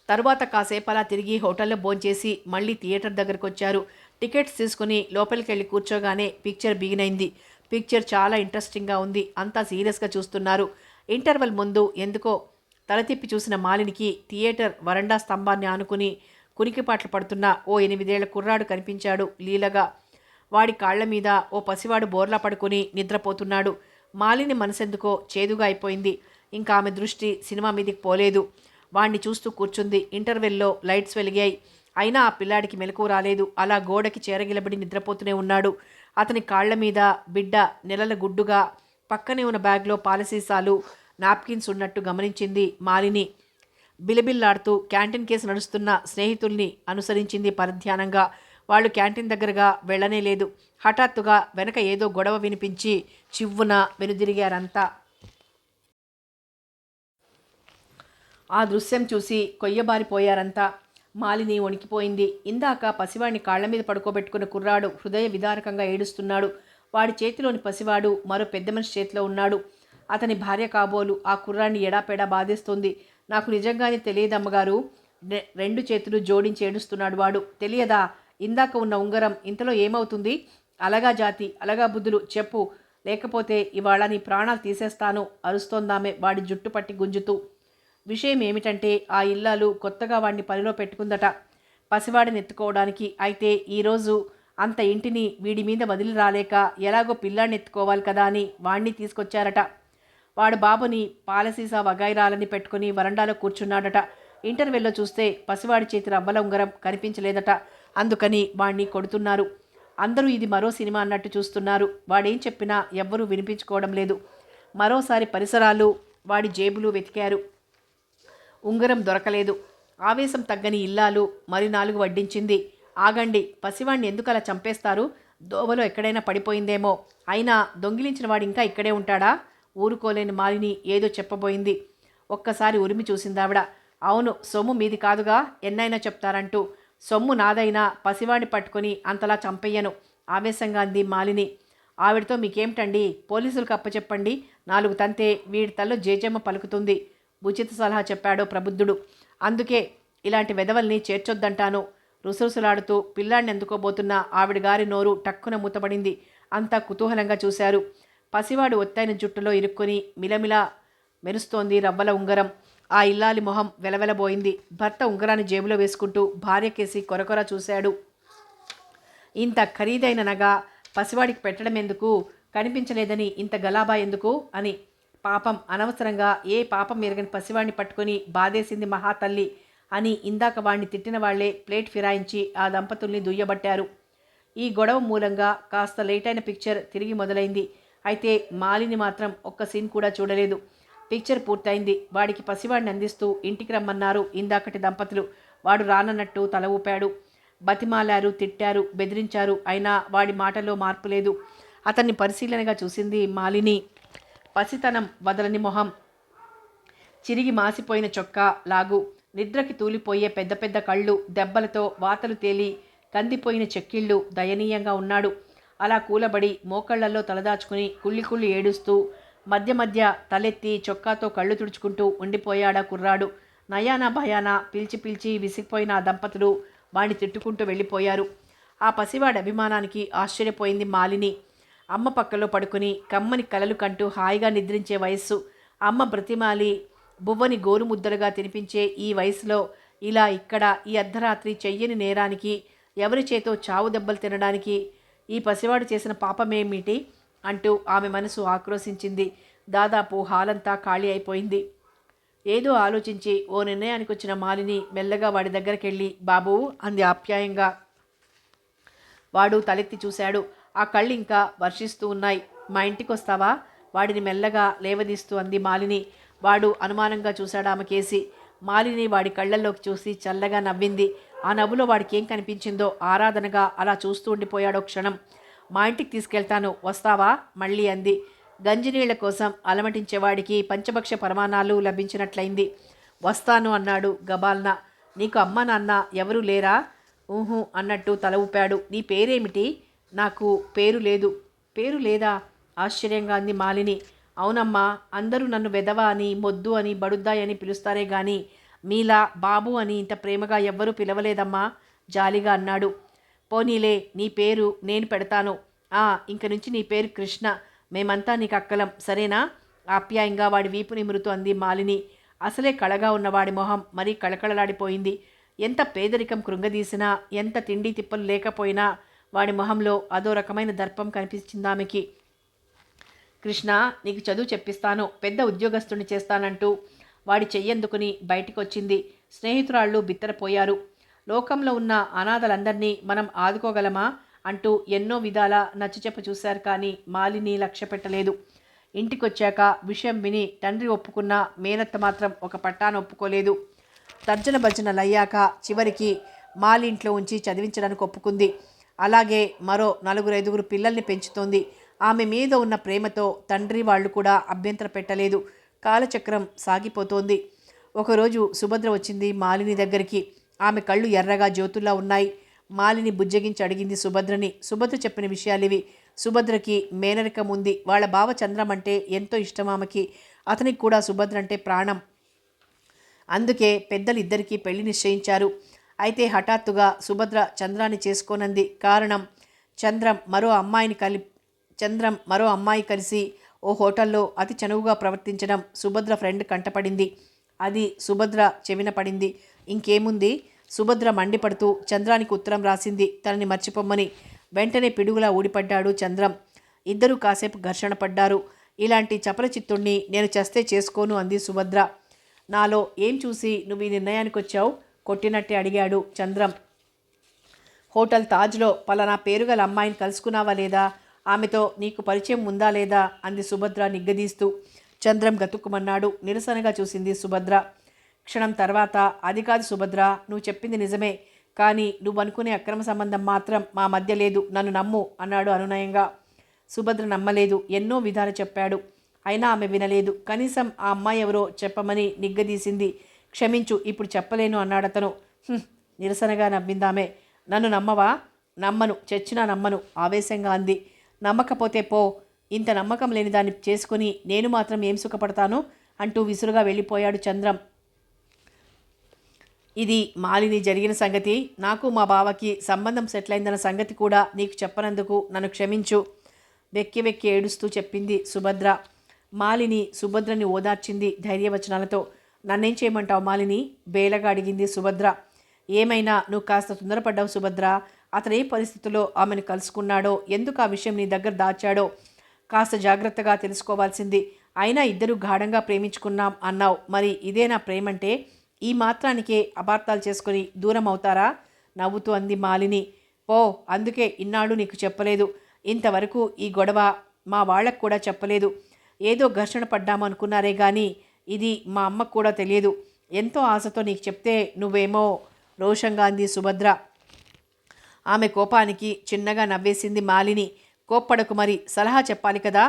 తరువాత కాసేపు అలా తిరిగి హోటల్లో భోంచేసి మళ్ళీ థియేటర్ దగ్గరకు వచ్చారు. టికెట్స్ తీసుకుని లోపలికి వెళ్ళి కూర్చోగానే పిక్చర్ బిగినైంది. పిక్చర్ చాలా ఇంట్రెస్టింగ్గా ఉంది. అంతా సీరియస్గా చూస్తున్నారు. ఇంటర్వెల్ ముందు ఎందుకో తల తిప్పి చూసిన మాలినికి థియేటర్ వరండా స్తంభాన్ని ఆనుకుని కునికిపాట్లు పడుతున్న ఓ 8 ఏళ్ల కుర్రాడు కనిపించాడు లీలగా. వాడి కాళ్ల మీద ఓ పసివాడు బోర్లా పడుకుని నిద్రపోతున్నాడు. మాలిని మనసెందుకో చేదుగా అయిపోయింది. ఇంకా ఆమె దృష్టి సినిమా మీదకి పోలేదు. వాణ్ణి చూస్తూ కూర్చుంది. ఇంటర్వెల్లో లైట్స్ వెలిగాయి. అయినా ఆ పిల్లాడికి మెలకువ రాలేదు. అలా గోడకి చేరగిలబడి నిద్రపోతూనే ఉన్నాడు. అతని కాళ్ల మీద బిడ్డ నెలల గుడ్డుగా, పక్కనే ఉన్న బ్యాగ్లో పాలసీసాలు నాప్కిన్స్ ఉన్నట్టు గమనించింది మాలిని. బిలబిల్లాడుతూ క్యాంటీన్ కేసు నడుస్తున్న స్నేహితుల్ని అనుసరించింది పరధ్యానంగా. వాళ్ళు క్యాంటీన్ దగ్గరగా వెళ్ళనే లేదు. హఠాత్తుగా వెనక ఏదో గొడవ వినిపించి చివ్వున వెనుదిరిగారంతా. ఆ దృశ్యం చూసి కొయ్యబారిపోయారంతా. మాలిని వణికిపోయింది. ఇందాక పసివాడిని కాళ్ల మీద పడుకోబెట్టుకున్న కుర్రాడు హృదయ విదారకంగా ఏడుస్తున్నాడు. వాడి చేతిలోని పసివాడు మరో పెద్ద మనిషి చేతిలో ఉన్నాడు. అతని భార్య కాబోలు ఆ కుర్రాన్ని ఎడాపెడా బాధేస్తోంది. నాకు నిజంగానే తెలియదమ్మగారు. రెండు చేతులు జోడించి ఏడుస్తున్నాడు వాడు. తెలియదా? ఇందాక ఉన్న ఉంగరం ఇంతలో ఏమవుతుంది? అలగా జాతి, అలగా బుద్ధులు చెప్పు, లేకపోతే ఇవాళ నీ ప్రాణాలు తీసేస్తాను అరుస్తోందామె వాడి జుట్టు పట్టి గుంజుతూ. విషయం ఏమిటంటే ఆ ఇల్లాలు కొత్తగా వాడిని పనిలో పెట్టుకుందట పసివాడిని ఎత్తుకోవడానికి. అయితే ఈరోజు అంత ఇంటిని వీడి మీద వదిలి రాలేక ఎలాగో పిల్లాడిని ఎత్తుకోవాలి కదా అని వాణ్ణి తీసుకొచ్చారట. వాడు బాబుని పాలసీసా వగైరాలని పెట్టుకుని వరండాలో కూర్చున్నాడట. ఇంటర్వెల్లో చూస్తే పసివాడి చేతి రవ్వల ఉంగరం కనిపించలేదట. అందుకని వాణ్ణి కొడుతున్నారు. అందరూ ఇది మరో సినిమా అన్నట్టు చూస్తున్నారు. వాడేం చెప్పినా ఎవ్వరూ వినిపించుకోవడం లేదు. మరోసారి పరిసరాలు వాడి జేబులు వెతికారు. ఉంగరం దొరకలేదు. ఆవేశం తగ్గని ఇల్లాలు మరి 4 వడ్డించింది. ఆగండి, పసివాణ్ణి ఎందుకు అలా చంపేస్తారు? దోవలో ఎక్కడైనా పడిపోయిందేమో. అయినా దొంగిలించిన వాడు ఇంకా ఇక్కడే ఉంటాడా? ఊరుకోలేని మాలిని ఏదో చెప్పబోయింది. ఒక్కసారి ఉరిమి చూసిందావిడ. అవును, సొమ్ము మీది కాదుగా, ఎన్నైనా చెప్తారంటూ. సొమ్ము నాదైనా పసివాడిని పట్టుకొని అంతలా చంపయ్యను ఆవేశంగా అంది మాలిని. ఆవిడతో మీకేమిటండి? పోలీసులకు అప్పచెప్పండి. 4 తంతే వీడి తల్లో జేజమ్మ పలుకుతుంది. ఉచిత సలహా చెప్పాడో ప్రబుద్ధుడు. అందుకే ఇలాంటి వెధవల్ని చేర్చొద్దంటాను. రుసరుసలాడుతూ పిల్లాడిని ఎందుకోబోతున్న ఆవిడ గారి నోరు టక్కున మూతపడింది. అంతా కుతూహలంగా చూశారు. పసివాడు ఒత్తైన జుట్టులో ఇరుక్కుని మిలమిలా మెరుస్తోంది రవ్వల ఉంగరం. ఆ ఇల్లాలి మొహం వెలవెలబోయింది. భర్త ఉంగరాన్ని జేబులో వేసుకుంటూ భార్యకేసి కొరకొర చూశాడు. ఇంత ఖరీదైన నగ పసివాడికి పెట్టడం ఎందుకు? కనిపించలేదని ఇంత గలాబా ఎందుకు అని. పాపం, అనవసరంగా ఏ పాపం ఎరగని పసివాడిని పట్టుకొని బాధేసింది మహాతల్లి అని ఇందాక వాణ్ణి తిట్టిన వాళ్లే ప్లేట్ ఫిరాయించి ఆ దంపతుల్ని దుయ్యబట్టారు. ఈ గొడవ మూలంగా కాస్త లేటైన పిక్చర్ తిరిగి మొదలైంది. అయితే మాలిని మాత్రం ఒక్క సీన్ కూడా చూడలేదు. పిక్చర్ పూర్తయింది. వాడికి పసివాడిని అందిస్తూ ఇంటికి రమ్మన్నారు ఇందాకటి దంపతులు. వాడు రానన్నట్టు తల ఊపాడు. బతిమాలారు, తిట్టారు, బెదిరించారు. అయినా వాడి మాటలో మార్పు లేదు. అతన్ని పరిశీలనగా చూసింది మాలిని. పసితనం వదలని మొహం, చిరిగి మాసిపోయిన చొక్కా లాగు, నిద్రకి తూలిపోయే పెద్ద పెద్ద కళ్ళు, దెబ్బలతో వాతలు తేలి కందిపోయిన చెక్కిళ్ళు. దయనీయంగా ఉన్నాడు. అలా కూలబడి మోకళ్లలో తలదాచుకుని కుళ్ళి కుళ్ళి ఏడుస్తూ మధ్య మధ్య తలెత్తి చొక్కాతో కళ్ళు తుడుచుకుంటూ ఉండిపోయాడా కుర్రాడు. నయానా భయానా పిలిచి పిలిచి విసిగిపోయిన ఆ దంపతులు వాణ్ణి తిట్టుకుంటూ వెళ్ళిపోయారు. ఆ పసివాడి అభిమానానికి ఆశ్చర్యపోయింది మాలిని. అమ్మ పక్కలో పడుకుని కమ్మని కలలు కంటూ హాయిగా నిద్రించే వయస్సు. అమ్మ బ్రతిమాలి బువ్వని గోరుముద్దలుగా తినిపించే ఈ వయసులో ఇలా ఇక్కడ ఈ అర్ధరాత్రి చెయ్యని నేరానికి, ఎవరి చేతో చావు దెబ్బలు తినడానికి ఈ పసివాడు చేసిన పాపమేమిటి అంటూ ఆమె మనసు ఆక్రోశించింది. దాదాపు హాలంతా ఖాళీ అయిపోయింది. ఏదో ఆలోచించి ఓ నిర్ణయానికి వచ్చిన మాలిని మెల్లగా వాడి దగ్గరికెళ్ళి బాబూ అంది ఆప్యాయంగా. వాడు తలెత్తి చూశాడు. ఆ కళ్ళు ఇంకా వర్షిస్తూ ఉన్నాయి. మా ఇంటికి వస్తావా? వాడిని మెల్లగా లేవదీస్తూ అంది మాలిని. వాడు అనుమానంగా చూశాడు ఆమె కేసి. మాలిని వాడి కళ్ళల్లోకి చూసి చల్లగా నవ్వింది. ఆ నవ్వులో వాడికి ఏం కనిపించిందో ఆరాధనగా అలా చూస్తూ ఉండిపోయాడో క్షణం. మా ఇంటికి తీసుకెళ్తాను, వస్తావా మళ్ళీ అంది. గంజినీళ్ల కోసం అలమటించేవాడికి పంచభక్ష పరమాణాలు లభించినట్లయింది. వస్తాను అన్నాడు గబాల్నా. నీకు అమ్మ నాన్న ఎవరూ లేరా? ఊహు అన్నట్టు తల ఊపాడు. నీ పేరేమిటి? నాకు పేరు లేదు. పేరు లేదా? ఆశ్చర్యంగా అంది మాలిని. అవునమ్మా, అందరూ నన్ను వెధవ అని, మొద్దు అని, బడుద్దాయి అని పిలుస్తారే గాని మీలా బాబు అని ఇంత ప్రేమగా ఎవ్వరూ పిలవలేదమ్మా జాలిగా అన్నాడు. పోనీలే, నీ పేరు నేను పెడతాను. ఇంక నుంచి నీ పేరు కృష్ణ. మేమంతా నీకు అక్కలం, సరేనా? ఆప్యాయంగా వాడి వీపు నిమురుతూ అంది మాలిని. అసలే కళగా ఉన్నవాడి మొహం మరీ కళకళలాడిపోయింది. ఎంత పేదరికం కృంగదీసినా, ఎంత తిండి తిప్పలు లేకపోయినా వాడి మొహంలో అదో రకమైన దర్పం కనిపించిందామెకి. కృష్ణ, నీకు చదువు చెప్పిస్తాను, పెద్ద ఉద్యోగస్తుని చేస్తానంటూ వాడి చెయ్యందుకుని బయటికొచ్చింది. స్నేహితురాళ్ళు బిత్తరపోయారు. లోకంలో ఉన్న అనాథలందరినీ మనం ఆదుకోగలమా అంటూ ఎన్నో విధాల నచ్చచెప్ప చూశారు. కానీ మాలిని లక్ష్య పెట్టలేదు. ఇంటికొచ్చాక విషయం విని తండ్రి ఒప్పుకున్న మేనత్త మాత్రం ఒక పట్టాన ఒప్పుకోలేదు. తర్జన భర్జనలయ్యాక చివరికి మాలింట్లో ఉంచి చదివించడానికి ఒప్పుకుంది. అలాగే మరో 4-5 పిల్లల్ని పెంచుతోంది. ఆమె మీద ఉన్న ప్రేమతో తండ్రి వాళ్ళు కూడా అభ్యంతర పెట్టలేదు. కాలచక్రం సాగిపోతోంది. ఒకరోజు సుభద్ర వచ్చింది మాలిని దగ్గరికి. ఆమె కళ్ళు ఎర్రగా జ్యోతుల్లా ఉన్నాయి. మాలిని బుజ్జగించి అడిగింది సుభద్రని. సుభద్ర చెప్పిన విషయాలివి. సుభద్రకి మేనరికం ఉంది. వాళ్ళ బావ చంద్రం అంటే ఎంతో ఇష్టం ఆమెకి. అతనికి కూడా సుభద్ర అంటే ప్రాణం. అందుకే పెద్దలు ఇద్దరికీ పెళ్లి నిశ్చయించారు. అయితే హఠాత్తుగా సుభద్ర చంద్రాన్ని చేసుకోనంది. కారణం చంద్రం మరో అమ్మాయి కలిసి ఓ హోటల్లో అతి చనువుగా ప్రవర్తించడం సుభద్ర ఫ్రెండ్ కంటపడింది. అది సుభద్ర చెవిన పడింది. ఇంకేముంది, సుభద్ర మండిపడుతూ చంద్రానికి ఉత్తరం రాసింది తనని మర్చిపోమ్మని. వెంటనే పిడుగులా ఊడిపడ్డాడు చంద్రం. ఇద్దరూ కాసేపు ఘర్షణ పడ్డారు. ఇలాంటి చపల చిత్తుణ్ణి నేను చస్తే చేసుకోను అంది సుభద్ర. నాలో ఏం చూసి నువ్వు ఈ నిర్ణయానికి వచ్చావు? కొట్టినట్టే అడిగాడు చంద్రం. హోటల్ తాజ్లో పలానా పేరుగల అమ్మాయిని కలుసుకున్నావా లేదా? ఆమెతో నీకు పరిచయం ఉందా లేదా అంది సుభద్ర నిగ్గదీస్తూ. చంద్రం గతుక్కుమన్నాడు. నిరసనగా చూసింది సుభద్ర. క్షణం తర్వాత, అది కాదు సుభద్ర, నువ్వు చెప్పింది నిజమే, కానీ నువ్వు అనుకునే అక్రమ సంబంధం మాత్రం మా మధ్య లేదు, నన్ను నమ్ము అన్నాడు అనునయంగా. సుభద్ర నమ్మలేదు. ఎన్నో విధాలు చెప్పాడు. అయినా ఆమె వినలేదు. కనీసం ఆ అమ్మాయి ఎవరో చెప్పమని నిగ్గదీసింది. క్షమించు, ఇప్పుడు చెప్పలేను అన్నాడతను. నిరసనగా నవ్విందామె. నన్ను నమ్మవా? నమ్మను, చచ్చినా నమ్మను ఆవేశంగా అంది. నమ్మకపోతే పో. ఇంత నమ్మకం లేని దాన్ని చేసుకుని నేను మాత్రం ఏం సుఖపడతాను అంటూ విసురుగా వెళ్ళిపోయాడు చంద్రం. ఇది మాలిని జరిగిన సంగతి. నాకు మా బావకి సంబంధం సెటిల్ అయిందన్న సంగతి కూడా నీకు చెప్పనందుకు నన్ను క్షమించు వెక్కి వెక్కి ఏడుస్తూ చెప్పింది సుభద్ర. మాలిని సుభద్రని ఓదార్చింది ధైర్యవచనాలతో. నన్నేం చేయమంటావు మాలిని? బేలగా అడిగింది సుభద్ర. ఏమైనా నువ్వు కాస్త తొందరపడ్డావు సుభద్ర. అతను ఏ పరిస్థితుల్లో ఆమెను కలుసుకున్నాడో, ఎందుకు ఆ విషయం నీ దగ్గర దాచాడో కాస్త జాగ్రత్తగా తెలుసుకోవాల్సింది. అయినా ఇద్దరు గాఢంగా ప్రేమించుకున్నాం అన్నావు. మరి ఇదేనా ప్రేమంటే? ఈ మాత్రానికే అపార్థాలు చేసుకుని దూరం అవుతారా? నవ్వుతూ అంది మాలిని. పో, అందుకే ఇన్నాళ్ళు నీకు చెప్పలేదు. ఇంతవరకు ఈ గొడవ మా వాళ్ళకు కూడా చెప్పలేదు. ఏదో ఘర్షణ పడ్డామనుకున్నారే కానీ ఇది మా అమ్మకు కూడా తెలియదు. ఎంతో ఆశతో నీకు చెప్తే నువ్వేమో రోషంగా అంది సుభద్ర. ఆమె కోపానికి చిన్నగా నవ్వేసింది మాలిని. కోప్పడకు, మరి సలహా చెప్పాలి కదా.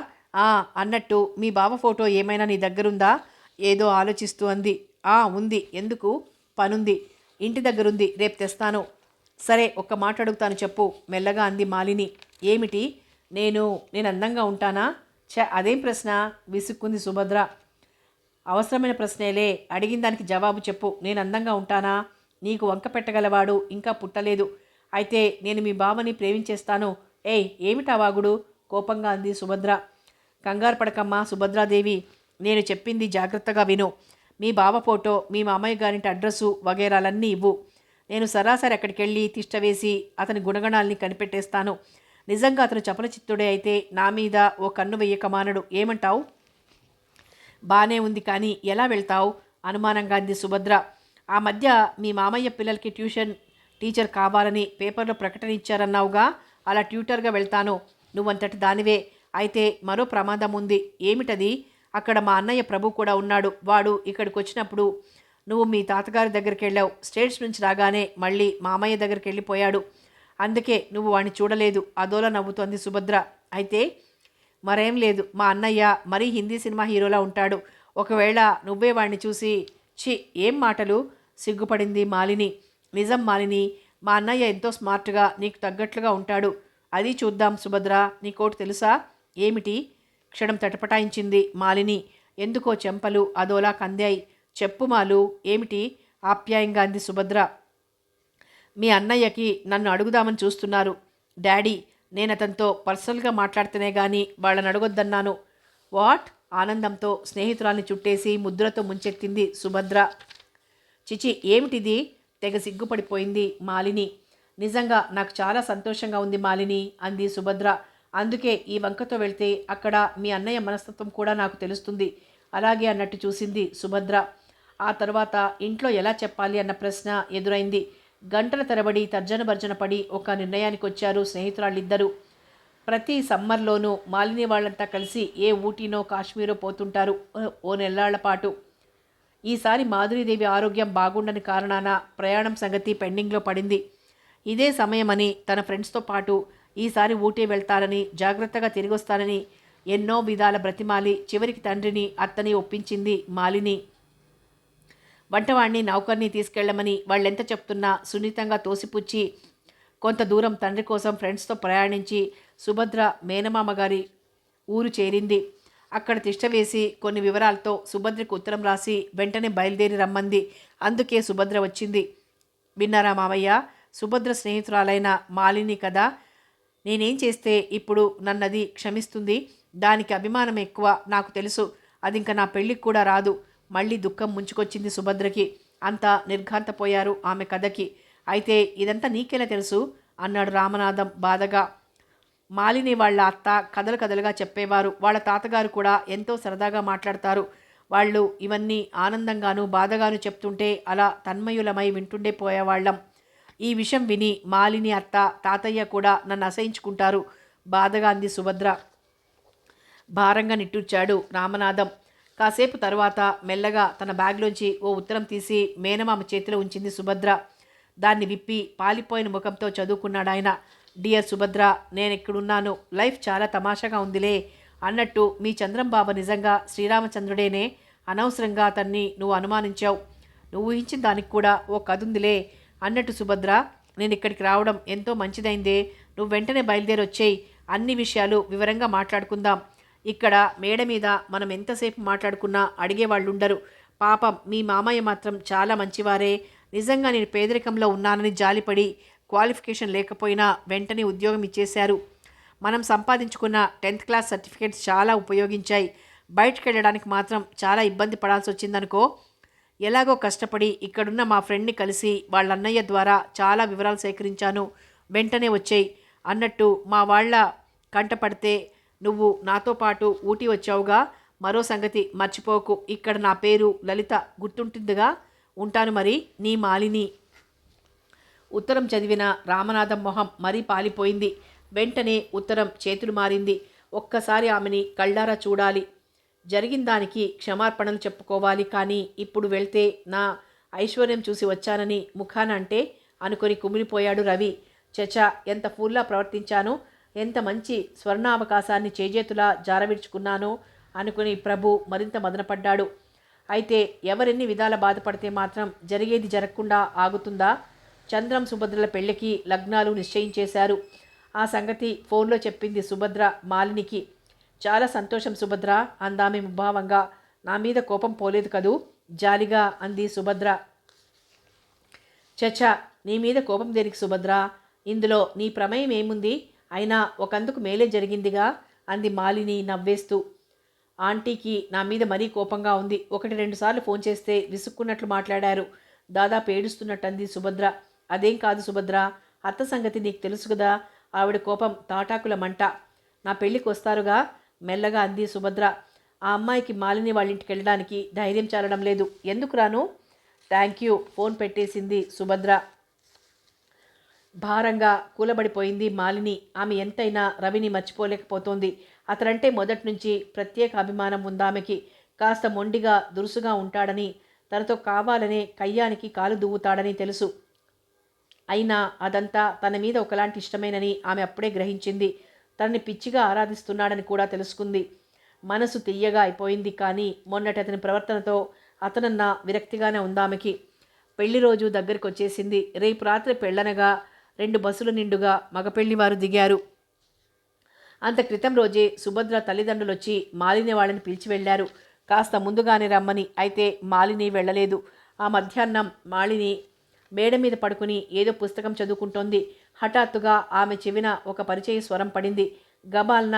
అన్నట్టు మీ బావ ఫోటో ఏమైనా నీ దగ్గరుందా? ఏదో ఆలోచిస్తూ అంది. ఉంది. ఎందుకు? పనుంది. ఇంటి దగ్గరుంది, రేపు తెస్తాను. సరే, ఒక్క మాట అడుగుతాను చెప్పు మెల్లగా అంది మాలిని. ఏమిటి? నేను అందంగా ఉంటానా? అదేం ప్రశ్న? విసుక్కుంది సుభద్ర. అవసరమైన ప్రశ్నేలే, అడిగిన దానికి జవాబు చెప్పు. నేను అందంగా ఉంటానా? నీకు వంక పెట్టగలవాడు ఇంకా పుట్టలేదు. అయితే నేను మీ బావని ప్రేమించేస్తాను. ఏమిటా వాగుడు? కోపంగా అంది సుభద్ర. కంగారు పడకమ్మా సుభద్రాదేవి, నేను చెప్పింది జాగ్రత్తగా విను. మీ బావ ఫోటో, మీ మామయ్య గారింటి అడ్రస్సు వగేరాలన్నీ ఇవ్వు. నేను సరాసరి అక్కడికి వెళ్ళి తిష్టవేసి అతని గుణగణాల్ని కనిపెట్టేస్తాను. నిజంగా అతను చపలచిత్తుడే అయితే నా మీద ఓ కన్ను వెయ్యక మానడు. ఏమంటావు? బానే ఉంది, కానీ ఎలా వెళ్తావు? అనుమానంగా అంది సుభద్ర. ఆ మధ్య మీ మామయ్య పిల్లలకి ట్యూషన్ టీచర్ కావాలని పేపర్లో ప్రకటన ఇచ్చారన్నావుగా, అలా ట్యూటర్గా వెళ్తాను. నువ్వంతటి దానివే. అయితే మరో ప్రమాదం ఉంది. ఏమిటది? అక్కడ మా అన్నయ్య ప్రభు కూడా ఉన్నాడు. వాడు ఇక్కడికి వచ్చినప్పుడు నువ్వు మీ తాతగారి దగ్గరికి వెళ్ళావు. స్టేట్స్ నుంచి రాగానే మళ్ళీ మామయ్య దగ్గరికి వెళ్ళిపోయాడు. అందుకే నువ్వు వాడిని చూడలేదు. అదోలా నవ్వుతోంది సుభద్ర. అయితే మరేం లేదు, మా అన్నయ్య మరీ హిందీ సినిమా హీరోలా ఉంటాడు. ఒకవేళ నువ్వే వాడిని చూసి ఏం మాటలు? సిగ్గుపడింది మాలిని. నిజం మాలిని, మా అన్నయ్య ఎంతో స్మార్ట్గా నీకు తగ్గట్లుగా ఉంటాడు. అది చూద్దాం సుభద్ర. నీకోటి తెలుసా? ఏమిటి? క్షణం తటపటాయించింది మాలిని. ఎందుకో చెంపలు అదోలా కందాయి. చెప్పు మాలు, ఏమిటి? ఆప్యాయంగా అంది సుభద్ర. మీ అన్నయ్యకి నన్ను అడుగుదామని చూస్తున్నారు డాడీ. నేను అతనితో పర్సనల్గా మాట్లాడితేనే కానీ వాళ్ళని అడగొద్దన్నాను. వాట్? ఆనందంతో స్నేహితురాల్ని చుట్టేసి ముద్దులతో ముంచెత్తింది సుభద్ర. ఏమిటిది? తెగ సిగ్గుపడిపోయింది మాలిని. నిజంగా నాకు చాలా సంతోషంగా ఉంది మాలిని అంది సుభద్ర. అందుకే ఈ వంకతో వెళ్తే అక్కడ మీ అన్నయ్య మనస్తత్వం కూడా నాకు తెలుస్తుంది. అలాగే అన్నట్టు చూసింది సుభద్ర. ఆ తర్వాత ఇంట్లో ఎలా చెప్పాలి అన్న ప్రశ్న ఎదురైంది. గంటల తరబడి తర్జన భర్జన పడి ఒక నిర్ణయానికి వచ్చారు స్నేహితురాళ్ళిద్దరూ. ప్రతి సమ్మర్లోనూ మాలిని వాళ్ళంతా కలిసి ఏ ఊటీనో కాశ్మీరో పోతుంటారు ఓ నెల్లాళ్ల పాటు. ఈసారి మాధురీదేవి ఆరోగ్యం బాగుండని కారణాన ప్రయాణం సంగతి పెండింగ్లో పడింది. ఇదే సమయమని తన ఫ్రెండ్స్తో పాటు ఈసారి ఊటీ వెళ్తానని, జాగ్రత్తగా తిరిగొస్తానని ఎన్నో విధాల బ్రతిమాలి చివరికి తండ్రిని అత్తని ఒప్పించింది మాలిని. వంటవాణ్ణి నౌకర్ని తీసుకెళ్లమని వాళ్ళెంత చెప్తున్నా సున్నితంగా తోసిపుచ్చి కొంత దూరం తండ్రి కోసం ఫ్రెండ్స్తో ప్రయాణించి సుభద్ర మేనమామ గారి ఊరు చేరింది. అక్కడ తిష్టవేసి కొన్ని వివరాలతో సుభద్రకు ఉత్తరం రాసి వెంటనే బయలుదేరి రమ్మంది. అందుకే సుభద్ర వచ్చింది. విన్నారా మావయ్య, సుభద్ర స్నేహితురాలైన మాలిని కదా. నేనేం చేస్తే ఇప్పుడు నన్నది క్షమిస్తుంది. దానికి అభిమానం ఎక్కువ, నాకు తెలుసు. అది ఇంకా నా పెళ్ళికి కూడా రాదు. మళ్ళీ దుఃఖం ముంచుకొచ్చింది సుభద్రకి. అంతా నిర్ఘాంతపోయారు ఆమె కథకి. అయితే ఇదంతా నీకెలా తెలుసు అన్నాడు రామనాథం బాధగా. మాలిని వాళ్ళ అత్త కథలు కథలుగా చెప్పేవారు. వాళ్ళ తాతగారు కూడా ఎంతో సరదాగా మాట్లాడతారు. వాళ్ళు ఇవన్నీ ఆనందంగాను బాధగాను చెప్తుంటే అలా తన్మయులమై వింటుండే పోయేవాళ్ళం. ఈ విషయం విని మాలిని అత్త తాతయ్య కూడా నన్ను అసహించుకుంటారు బాధగా అంది సుభద్ర. భారంగా నిట్టూర్చాడు రామనాథం. కాసేపు తరువాత మెల్లగా తన బ్యాగ్లోంచి ఓ ఉత్తరం తీసి మేనమామ చేతిలో ఉంచింది సుభద్ర. దాన్ని విప్పి పాలిపోయిన ముఖంతో చదువుకున్నాడాయన. డియర్ సుభద్ర, నేనెక్కడున్నాను, లైఫ్ చాలా తమాషాగా ఉందిలే. అన్నట్టు మీ చంద్రం బాబు నిజంగా శ్రీరామచంద్రుడేనే. అనవసరంగా అతన్ని నువ్వు అనుమానించావు. నువ్వు ఊహించిన దానికి కూడా ఓ కదుందిలే. అన్నట్టు సుభద్ర, నేను ఇక్కడికి రావడం ఎంతో మంచిదైందే. నువ్వు వెంటనే బయలుదేరి వచ్చేయి. అన్ని విషయాలు వివరంగా మాట్లాడుకుందాం. ఇక్కడ మేడ మీద మనం ఎంతసేపు మాట్లాడుకున్నా అడిగేవాళ్ళుండరు. పాపం మీ మామయ్య మాత్రం చాలా మంచివారే. నిజంగా నేను పేదరికంలో ఉన్నానని జాలిపడి క్వాలిఫికేషన్ లేకపోయినా వెంటనే ఉద్యోగం ఇచ్చేశారు. మనం సంపాదించుకున్న 10th క్లాస్ సర్టిఫికేట్స్ చాలా ఉపయోగించాయి. బయటకు వెళ్ళడానికి మాత్రం చాలా ఇబ్బంది పడాల్సి వచ్చిందనుకో. ఎలాగో కష్టపడి ఇక్కడున్న మా ఫ్రెండ్ని కలిసి వాళ్ళ అన్నయ్య ద్వారా చాలా వివరాలు సేకరించాను. వెంటనే వచ్చేయి. అన్నట్టు మా వాళ్ళ కంటపడితే నువ్వు నాతో పాటు ఊటీ వచ్చావుగా. మరో సంగతి మర్చిపోకు. ఇక్కడ నా పేరు లలిత, గుర్తుంటుందిగా. ఉంటాను మరి, నీ మాలిని. ఉత్తరం చదివిన రామనాథం మొహం మరీ పాలిపోయింది. వెంటనే ఉత్తరం చేతులు మారింది. ఒక్కసారి ఆమెని కళ్ళారా చూడాలి. జరిగిన దానికి క్షమార్పణలు చెప్పుకోవాలి. కానీ ఇప్పుడు వెళ్తే నా ఐశ్వర్యం చూసి వచ్చానని ముఖాన అంటే అనుకొని కుమిలిపోయాడు రవి. చచా, ఎంత ఫూల్లా ప్రవర్తించాను. ఎంత మంచి స్వర్ణావకాశాన్ని చేజేతులా జారవిడ్చుకున్నానో అనుకుని ప్రభు మరింత మదనపడ్డాడు. అయితే ఎవరెన్ని విధాల బాధపడితే మాత్రం జరిగేది జరగకుండా ఆగుతుందా? చంద్రం సుభద్రల పెళ్లికి లగ్నాలు నిశ్చయించేశారు. ఆ సంగతి ఫోన్లో చెప్పింది సుభద్ర మాలినికి. చాలా సంతోషం సుభద్ర అందామె ముభావంగా. నా మీద కోపం పోలేదు కదూ? జాలిగా అంది సుభద్ర. చచా, నీ మీద కోపం దేనికి సుభద్ర? ఇందులో నీ ప్రమేయం ఏముంది? అయినా ఒకందుకు మేలే జరిగిందిగా అంది మాలిని నవ్వేస్తూ. ఆంటీకి నా మీద మరీ కోపంగా ఉంది. 1-2 సార్లు ఫోన్ చేస్తే విసుక్కున్నట్లు మాట్లాడారు. దాదాపు ఏడుస్తున్నట్టు అంది సుభద్ర. అదేం కాదు సుభద్ర, అత్త సంగతి నీకు తెలుసు కదా. ఆవిడ కోపం తాటాకుల మంట. నా పెళ్ళికి వస్తారుగా మెల్లగా అంది సుభద్ర. ఆ అమ్మాయికి మాలిని వాళ్ళ ఇంటికి వెళ్ళడానికి ధైర్యం చాలడం లేదు. ఎందుకు రాను? Thank you. ఫోన్ పెట్టేసింది సుభద్ర. భారంగా కూలబడిపోయింది మాలిని. ఆమె ఎంతైనా రవిని మర్చిపోలేకపోతోంది. అతనంటే మొదటి నుంచి ప్రత్యేక అభిమానం ఉందామెకి. కాస్త మొండిగా దురుసుగా ఉంటాడని, తనతో కావాలనే కయ్యానికి కాలు దువ్వుతాడని తెలుసు. అయినా అదంతా తన మీద ఒకలాంటి ఇష్టమేనని ఆమె అప్పుడే గ్రహించింది. తనని పిచ్చిగా ఆరాధిస్తున్నాడని కూడా తెలుసుకుంది. మనసు తియ్యగా అయిపోయింది. కానీ మొన్నటి అతని ప్రవర్తనతో అతనన్నా విరక్తిగానే ఉందామెకి. పెళ్లి రోజు దగ్గరికి వచ్చేసింది. రేపు రాత్రి పెళ్ళనగా 2 బస్సులు నిండుగా మగపెళ్లివారు దిగారు. అంత క్రితం రోజే సుభద్ర తల్లిదండ్రులు వచ్చి మాలిని వాళ్ళని పిలిచి వెళ్ళారు, కాస్త ముందుగానే రమ్మని. అయితే మాలిని వెళ్ళలేదు. ఆ మధ్యాహ్నం మాలిని మేడ మీద పడుకుని ఏదో పుస్తకం చదువుకుంటోంది. హఠాత్తుగా ఆమె చెవిన ఒక పరిచయ స్వరం పడింది. గబాల్న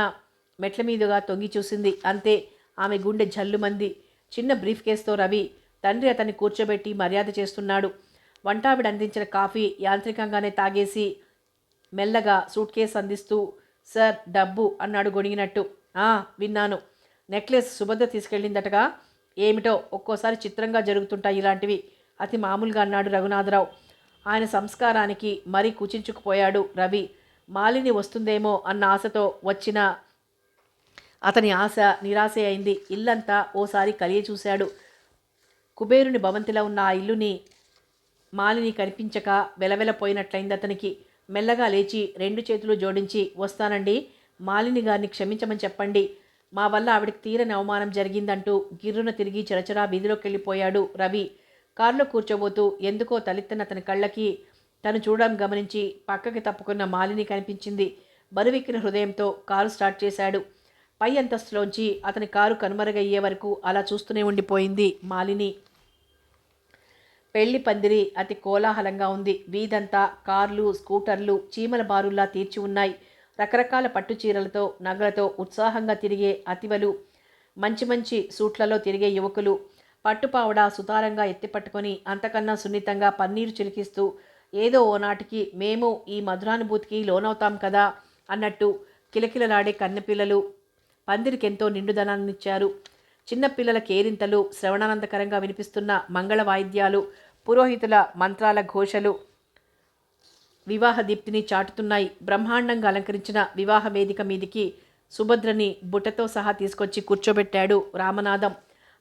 మెట్ల మీదుగా తొంగి చూసింది. అంతే, ఆమె గుండె జల్లుమంది. చిన్న బ్రీఫ్ కేసుతో రవి తండ్రి అతన్ని కూర్చోబెట్టి మర్యాద చేస్తున్నాడు. వంటావిడ అందించిన కాఫీ యాంత్రికంగానే తాగేసి మెల్లగా సూట్ కేసు అందిస్తూ, సార్ డబ్బు అన్నాడు గొణిగినట్టు. విన్నాను. నెక్లెస్ సుభద్ర తీసుకెళ్ళిందటగా. ఏమిటో ఒక్కోసారి చిత్రంగా జరుగుతుంటాయి ఇలాంటివి. అతి మామూలుగా అన్నాడు రఘునాథరావు. ఆయన సంస్కారానికి మరీ కుచించుకుపోయాడు రవి. మాలిని వస్తుందేమో అన్న ఆశతో వచ్చిన అతని ఆశ నిరాశ అయింది. ఇల్లంతా ఓసారి కలియ చూశాడు. కుబేరుని భవంతిలో ఉన్న ఆ ఇల్లుని మాలిని కనిపించక వెలవెలపోయినట్లయింది అతనికి. మెల్లగా లేచి 2 చేతులు జోడించి, వస్తానండి, మాలిని గారిని క్షమించమని చెప్పండి, మా వల్ల ఆవిడకి తీరని అవమానం జరిగిందంటూ గిర్రున తిరిగి చరచరా వీధిలోకెళ్ళిపోయాడు రవి. కారులో కూర్చోబోతూ ఎందుకో తలెత్తిన అతని కళ్ళకి తను చూడడం గమనించి పక్కకి తప్పుకున్న మాలిని కనిపించింది. బరువెక్కిన హృదయంతో కారు స్టార్ట్ చేశాడు. పై అంతస్తులోంచి అతని కారు కనుమరుగయ్యే వరకు అలా చూస్తూనే ఉండిపోయింది మాలిని. పెళ్లి పందిరి అతి కోలాహలంగా ఉంది. వీధంతా కార్లు, స్కూటర్లు చీమల బారుల్లా తీర్చి ఉన్నాయి. రకరకాల పట్టు చీరలతో, నగలతో ఉత్సాహంగా తిరిగే అతివలు, మంచి మంచి సూట్లలో తిరిగే యువకులు, పట్టుపావడ సుతారంగా ఎత్తిపట్టుకొని అంతకన్నా సున్నితంగా పన్నీరు చిలికిస్తూ ఏదో ఓనాటికి మేము ఈ మధురానుభూతికి లోనవుతాం కదా అన్నట్టు కిలకిలలాడే కన్నెపిల్లలు పందిరికెంతో నిండుదనాన్నిచ్చారు. చిన్నపిల్లల కేరింతలు, శ్రవణానందకరంగా వినిపిస్తున్న మంగళ వాయిద్యాలు, పురోహితుల మంత్రాల ఘోషలు వివాహ దీప్తిని చాటుతున్నాయి. బ్రహ్మాండంగా అలంకరించిన వివాహ వేదిక మీదికి సుభద్రని బుట్టతో సహా తీసుకొచ్చి కూర్చోబెట్టాడు రామనాథం.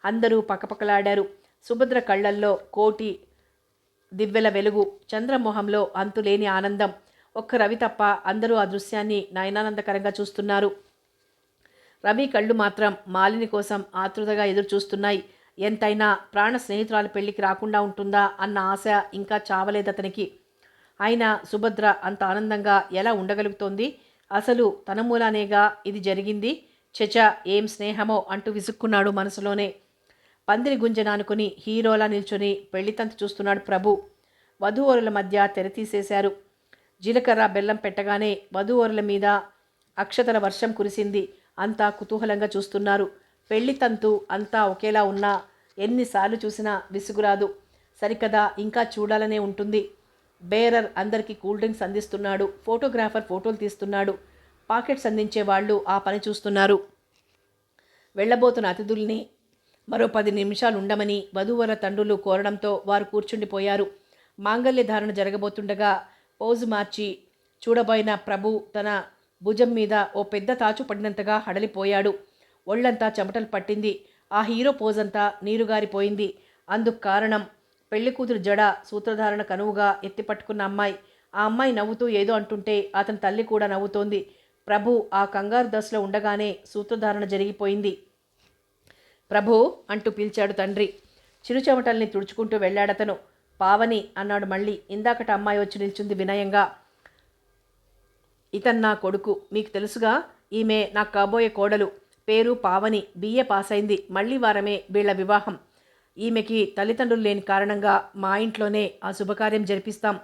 అందరూ పకపకలాడారు. సుభద్ర కళ్ళల్లో కోటి దివ్వెల వెలుగు, చంద్రమోహంలో అంతులేని ఆనందం. ఒక్క రవి తప్ప అందరూ ఆ దృశ్యాన్ని నయనానందకరంగా చూస్తున్నారు. రవి కళ్ళు మాత్రం మాలిని కోసం ఆతృతగా ఎదురు చూస్తున్నాయి. ఎంతైనా ప్రాణ స్నేహితురాలు పెళ్లికి రాకుండా ఉంటుందా అన్న ఆశ ఇంకా చావలేదతనికి. అయినా సుభద్ర అంత ఆనందంగా ఎలా ఉండగలుగుతోంది? అసలు తన మూలానేగా ఇది జరిగింది. చచ, ఏం స్నేహమో అంటూ విసుక్కున్నాడు మనసులోనే. పందిరి గుంజనానుకుని హీరోలా నిల్చొని పెళ్లితంతు చూస్తున్నాడు ప్రభు. వధూవరుల మధ్య తెరతీసేశారు. జీలకర్ర బెల్లం పెట్టగానే వధూవరుల మీద అక్షతల వర్షం కురిసింది. అంతా కుతూహలంగా చూస్తున్నారు. పెళ్లితంతు అంతా ఒకేలా ఉన్నా ఎన్నిసార్లు చూసినా విసుగురాదు. సరికదా, ఇంకా చూడాలనే ఉంటుంది. బేరర్ అందరికీ కూల్ డ్రింక్స్ అందిస్తున్నాడు. ఫోటోగ్రాఫర్ ఫోటోలు తీస్తున్నాడు. పాకెట్స్ అందించే వాళ్ళు ఆ పని చూస్తున్నారు. వెళ్లబోతున్న అతిథుల్ని మరో 10 నిమిషాలు ఉండమని వధూవరుల తండ్రులు కోరడంతో వారు కూర్చుండిపోయారు. మాంగల్య ధారణ జరగబోతుండగా పోజు మార్చి చూడబోయిన ప్రభు తన భుజం మీద ఓ పెద్ద తాచు పడినంతగా హడలిపోయాడు. ఒళ్లంతా చెమటలు పట్టింది. ఆ హీరో పోజంతా నీరుగారిపోయింది. అందుకు కారణం పెళ్లికూతురు జడ సూత్రధారణ కనువుగా ఎత్తిపట్టుకున్న అమ్మాయి. ఆ అమ్మాయి నవ్వుతూ ఏదో అంటుంటే అతని తల్లి కూడా నవ్వుతోంది. ప్రభు ఆ కంగారు దశలో ఉండగానే సూత్రధారణ జరిగిపోయింది. ప్రభు అంటూ పిలిచాడు తండ్రి. చిరుచెమటల్ని తుడుచుకుంటూ వెళ్ళాడతను. పావని అన్నాడు మళ్ళీ. ఇందాకట అమ్మాయి వచ్చి నిల్చుంది వినయంగా. ఇతన్నా కొడుకు, మీకు తెలుసుగా, ఈమె నాకు కాబోయే కోడలు. పేరు పావని. BA పాస్ అయింది. మళ్ళీ వారమే వీళ్ల వివాహం. ఈమెకి తల్లిదండ్రులు లేని కారణంగా మా ఇంట్లోనే ఆ శుభకార్యం జరిపిస్తాం.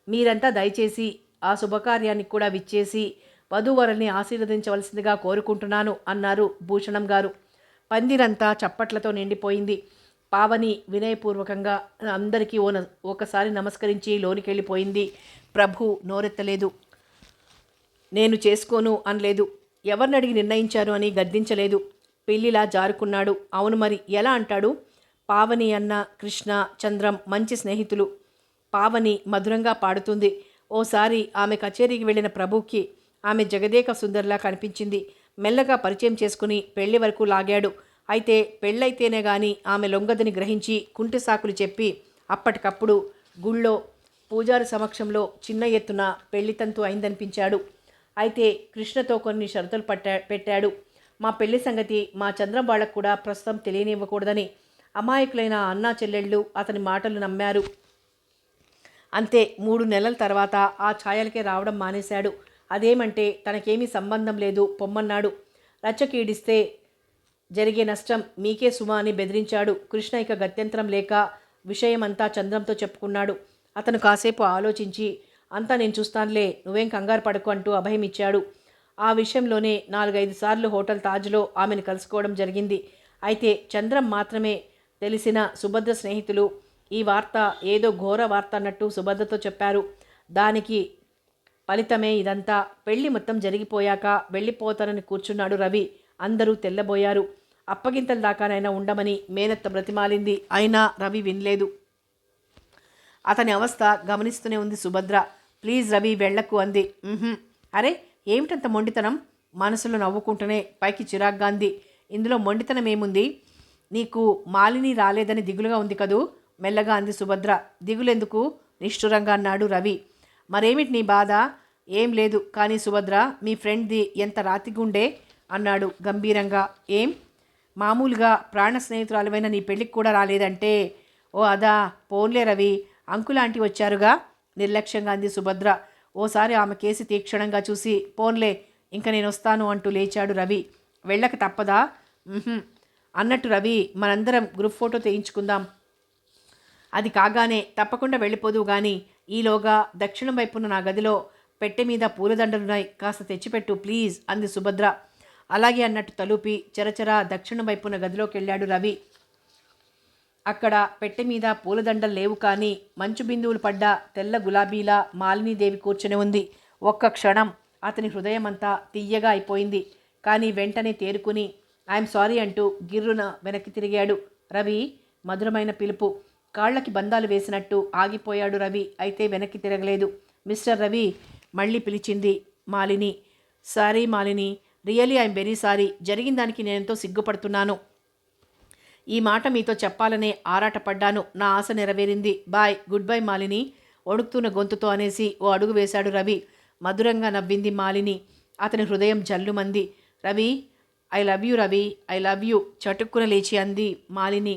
మీరంతా దయచేసి ఆ శుభకార్యానికి కూడా విచ్చేసి వధూవరుల్ని ఆశీర్వదించవలసిందిగా కోరుకుంటున్నాను అన్నారు భూషణం గారు. పందిరంతా చప్పట్లతో నిండిపోయింది. పావని వినయపూర్వకంగా అందరికీ ఒకసారి నమస్కరించి లోనికెళ్ళిపోయింది. ప్రభు నోరెత్తలేదు. నేను చేసుకోను అనలేదు. ఎవరినడిగి నిర్ణయించారు అని గద్దించలేదు. పిల్లిలా జారుకున్నాడు. అవును మరి ఎలా అంటాడు? పావని అన్న కృష్ణ, చంద్రం మంచి స్నేహితులు. పావని మధురంగా పాడుతుంది. ఓసారి ఆమె కచేరీకి వెళ్ళిన ప్రభుకి ఆమె జగదేక సుందరిలా కనిపించింది. మెల్లగా పరిచయం చేసుకుని పెళ్లి వరకు లాగాడు. అయితే పెళ్ళైతేనే గాని ఆమె లొంగదని గ్రహించి కుంటి సాకులు చెప్పి అప్పటికప్పుడు గుళ్ళో పూజారి సమక్షంలో చిన్న ఎత్తున పెళ్లితంతు అయిందనిపించాడు. అయితే కృష్ణతో కొన్ని షరతులు పెట్టాడు. మా పెళ్లి సంగతి మా చంద్రం వాళ్ళకు కూడా ప్రస్తుతం తెలియనివ్వకూడదని. అమాయకులైన అన్నా చెల్లెళ్ళు అతని మాటలు నమ్మారు. అంతే. 3 నెలల తర్వాత ఆ ఛాయలకే రావడం మానేశాడు. అదేమంటే తనకేమీ సంబంధం లేదు పొమ్మన్నాడు. రచ్చకీడిస్తే జరిగే నష్టం మీకే సుమా అని బెదిరించాడు. కృష్ణ ఇక గత్యంతరం లేక విషయమంతా చంద్రంతో చెప్పుకున్నాడు. అతను కాసేపు ఆలోచించి, అంతా నేను చూస్తానులే, నువ్వేం కంగారు పడకు అంటూ అభయం ఇచ్చాడు. ఆ విషయంలోనే 4-5 సార్లు హోటల్ తాజ్లో ఆమెను కలుసుకోవడం జరిగింది. అయితే చంద్రం మాత్రమే తెలిసిన సుభద్ర స్నేహితులు ఈ వార్త ఏదో ఘోర వార్త అన్నట్టు సుభద్రతో చెప్పారు. దానికి ఫలితమే ఇదంతా. పెళ్లి మొత్తం జరిగిపోయాక వెళ్ళిపోతానని కూర్చున్నాడు రవి. అందరూ తెల్లబోయారు. అప్పగింతల దాకానైనా ఉండమని మేనత్త బ్రతిమాలింది. అయినా రవి వినలేదు. అతని అవస్థ గమనిస్తూనే ఉంది సుభద్ర. ప్లీజ్ రవి వెళ్ళకు అంది. అరే ఏమిటంత మొండితనం? మనసులో నవ్వుకుంటూనే పైకి చిరాగ్గా అంది. ఇందులో మొండితనం ఏముంది? నీకు మాలిని రాలేదని దిగులుగా ఉంది కదూ, మెల్లగా అంది సుభద్ర. దిగులెందుకు, నిష్ఠురంగా అన్నాడు రవి. మరేమిటి నీ బాధ? ఏం లేదు కానీ సుభద్ర, మీ ఫ్రెండ్ది ఎంత రాతిగుండే అన్నాడు గంభీరంగా. ఏం, మామూలుగా ప్రాణ స్నేహితురాలువైన నీ పెళ్ళికి కూడా రాలేదంటే? ఓ అదా, పోన్లే రవి, అంకులాంటి వచ్చారుగా నిర్లక్ష్యంగా అంది సుభద్ర. ఓసారి ఆమె కేసి తీక్షణంగా చూసి, పోన్లే ఇంక నేను వస్తాను అంటూ లేచాడు రవి. వెళ్ళక తప్పదా? అన్నట్టు రవి, మనందరం గ్రూప్ ఫోటో తీయించుకుందాం. అది కాగానే తప్పకుండా వెళ్ళిపోదువు గాని, ఈలోగా దక్షిణం వైపున నా గదిలో పెట్టె మీద పూలదండలున్నాయి, కాస్త తెచ్చిపెట్టు ప్లీజ్ అంది సుభద్ర. అలాగే అన్నట్టు తలుపి చరచరా దక్షిణం వైపున గదిలోకి వెళ్ళాడు రవి. అక్కడ పెట్టె మీద పూలదండలు లేవు కానీ మంచు బిందువులు పడ్డ తెల్ల గులాబీలా మాలినీదేవి కూర్చుని ఉంది. ఒక్క క్షణం అతని హృదయమంతా తియ్యగా అయిపోయింది. కానీ వెంటనే తేరుకుని ఐఎమ్ సారీ అంటూ గిర్రున వెనక్కి తిరిగాడు. రవి, మధురమైన పిలుపు. కాళ్ళకి బంధాలు వేసినట్టు ఆగిపోయాడు రవి. అయితే వెనక్కి తిరగలేదు. మిస్టర్ రవి మళ్ళీ పిలిచింది Malini. Sorry Malini, really I'm very sorry. జరిగిన దానికి నేనెంతో సిగ్గుపడుతున్నాను. ఈ మాట మీతో చెప్పాలనే ఆరాటపడ్డాను. నా ఆశ నెరవేరింది. బాయ్, గుడ్ బై మాలిని వణుకుతున్న గొంతుతో అనేసి ఓ అడుగు వేశాడు రవి. మధురంగా నవ్వింది మాలిని. అతని హృదయం జల్లుమంది. Ravi, I love you Ravi, I love you చటుక్కున లేచి అంది మాలిని.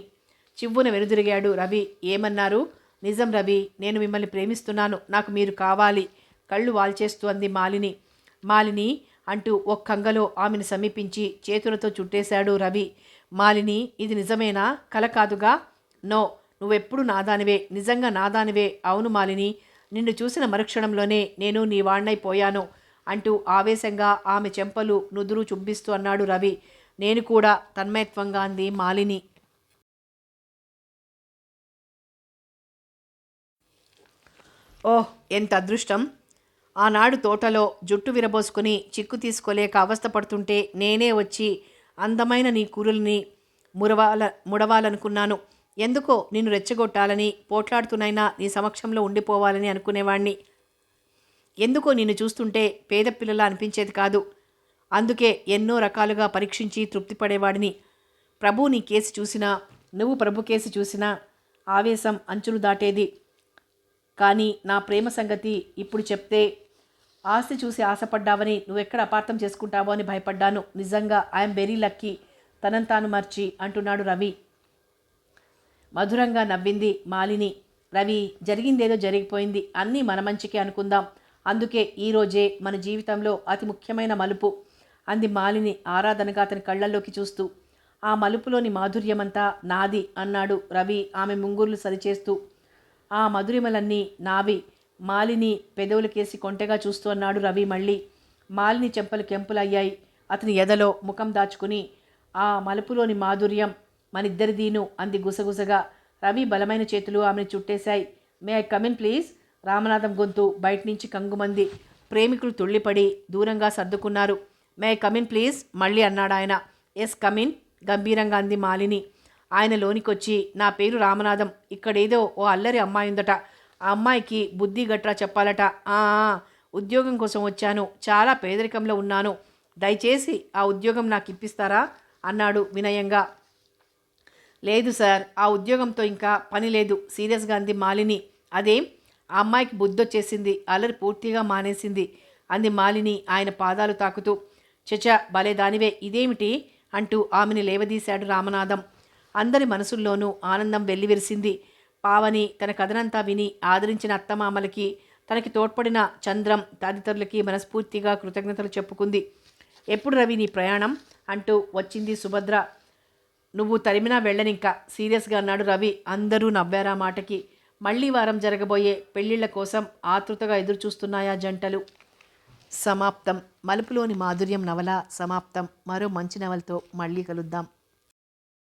చివ్వున వెనుదిరిగాడు రవి. ఏమన్నారు? నిజం రవి, నేను మిమ్మల్ని ప్రేమిస్తున్నాను, నాకు మీరు కావాలి కళ్ళు వాల్చేస్తూ అంది మాలిని. మాలిని అంటూ ఒక్కంగలో ఆమెను సమీపించి చేతులతో చుట్టేశాడు రవి. మాలిని, ఇది నిజమేనా, కల కాదుగా? నో, నువ్వెప్పుడు నాదానివే, నిజంగా నాదానివే. అవును మాలిని, నిన్ను చూసిన మరుక్షణంలోనే నేను నీ వాణ్ణైపోయాను అంటూ ఆవేశంగా ఆమె చెంపలు నుదురు చుంబిస్తూ అన్నాడు రవి. నేను కూడా తన్మయత్వంగా అంది మాలిని. ఓహ్, ఎంత అదృష్టం! ఆనాడు తోటలో జుట్టు విరబోసుకుని చిక్కు తీసుకోలేక అవస్థపడుతుంటే నేనే వచ్చి అందమైన నీ కురుల్ని ముడవాలనుకున్నాను. ఎందుకో నిన్ను రెచ్చగొట్టాలని, పోట్లాడుతునైనా నీ సమక్షంలో ఉండిపోవాలని అనుకునేవాణ్ణి. ఎందుకో నిన్ను చూస్తుంటే పేద పిల్లలా అనిపించేది కాదు. అందుకే ఎన్నో రకాలుగా పరీక్షించి తృప్తిపడేవాడిని. ప్రభు నీ కేసు చూసినా, నువ్వు ప్రభు కేసు చూసినా ఆవేశం అంచులు దాటేది. కానీ నా ప్రేమ సంగతి ఇప్పుడు చెప్తే ఆస్తి చూసి ఆశపడ్డావని నువ్వెక్కడ అపార్థం చేసుకుంటావో అని భయపడ్డాను. నిజంగా ఐఎమ్ వెరీ లక్కీ తనను తాను మర్చి అంటున్నాడు రవి. మధురంగా నవ్వింది మాలిని. రవి, జరిగిందేదో జరిగిపోయింది, అన్నీ మన మంచికే అనుకుందాం. అందుకే ఈరోజే మన జీవితంలో అతి ముఖ్యమైన మలుపు అంది మాలిని ఆరాధనగా అతని కళ్ళల్లోకి చూస్తూ. ఆ మలుపులోని మాధుర్యమంతా నాది అన్నాడు రవి ఆమె ముంగుర్లు సరిచేస్తూ. ఆ మధురిమలన్నీ నావి. మాలిని పెదవులకేసి కొంటెగా చూస్తూ అన్నాడు రవి మళ్ళీ. మాలిని చెంపలు కెంపులయ్యాయి. అతని ఎదలో ముఖం దాచుకుని, ఆ మలుపులోని మాధుర్యం మనిద్దరిదీను అంది గుసగుసగా. రవి బలమైన చేతులు ఆమెను చుట్టేశాయి. May I come in please? Ramanatham గొంతు బయట నుంచి కంగుమంది. ప్రేమికులు తుళ్ళిపడి దూరంగా సర్దుకున్నారు. మే ఐ కమిన్ ప్లీజ్ మళ్ళీ అన్నాడాయన. ఎస్ కమిన్ గంభీరంగా అంది మాలిని. ఆయన లోనికొచ్చి, నా పేరు రామనాథం, ఇక్కడేదో ఓ అల్లరి అమ్మాయి ఉందట, ఆ అమ్మాయికి బుద్ధి గట్రా చెప్పాలట. ఉద్యోగం కోసం వచ్చాను, చాలా పేదరికంలో ఉన్నాను, దయచేసి ఆ ఉద్యోగం నాకు ఇప్పిస్తారా అన్నాడు వినయంగా. లేదు సార్, ఆ ఉద్యోగంతో ఇంకా పని లేదు సీరియస్గా అంది మాలిని. అదేం? ఆ అమ్మాయికి బుద్ధొచ్చేసింది, అల్లరి పూర్తిగా మానేసింది అంది మాలిని ఆయన పాదాలు తాకుతూ. చచా, భలే దానివే, ఇదేమిటి అంటూ ఆమెను లేవదీశాడు రామనాథం. అందరి మనసుల్లోనూ ఆనందం వెల్లివిరిసింది. పావని తన కథనంతా విని ఆదరించిన అత్తమామలకి, తనకి తోడ్పడిన చంద్రం తదితరులకి మనస్ఫూర్తిగా కృతజ్ఞతలు చెప్పుకుంది. ఎప్పుడు రవి నీ ప్రయాణం అంటూ వచ్చింది సుభద్ర. నువ్వు తరిమినా వెళ్ళనింకా సీరియస్గా అన్నాడు రవి. అందరూ నవ్వారా మాటకి. మళ్ళీ వారం జరగబోయే పెళ్లిళ్ల కోసం ఆతృతగా ఎదురుచూస్తున్నాయా జంటలు. సమాప్తం. మలుపులోని మాధుర్యం నవల సమాప్తం. మరో మంచి నవలతో మళ్ళీ కలుద్దాం.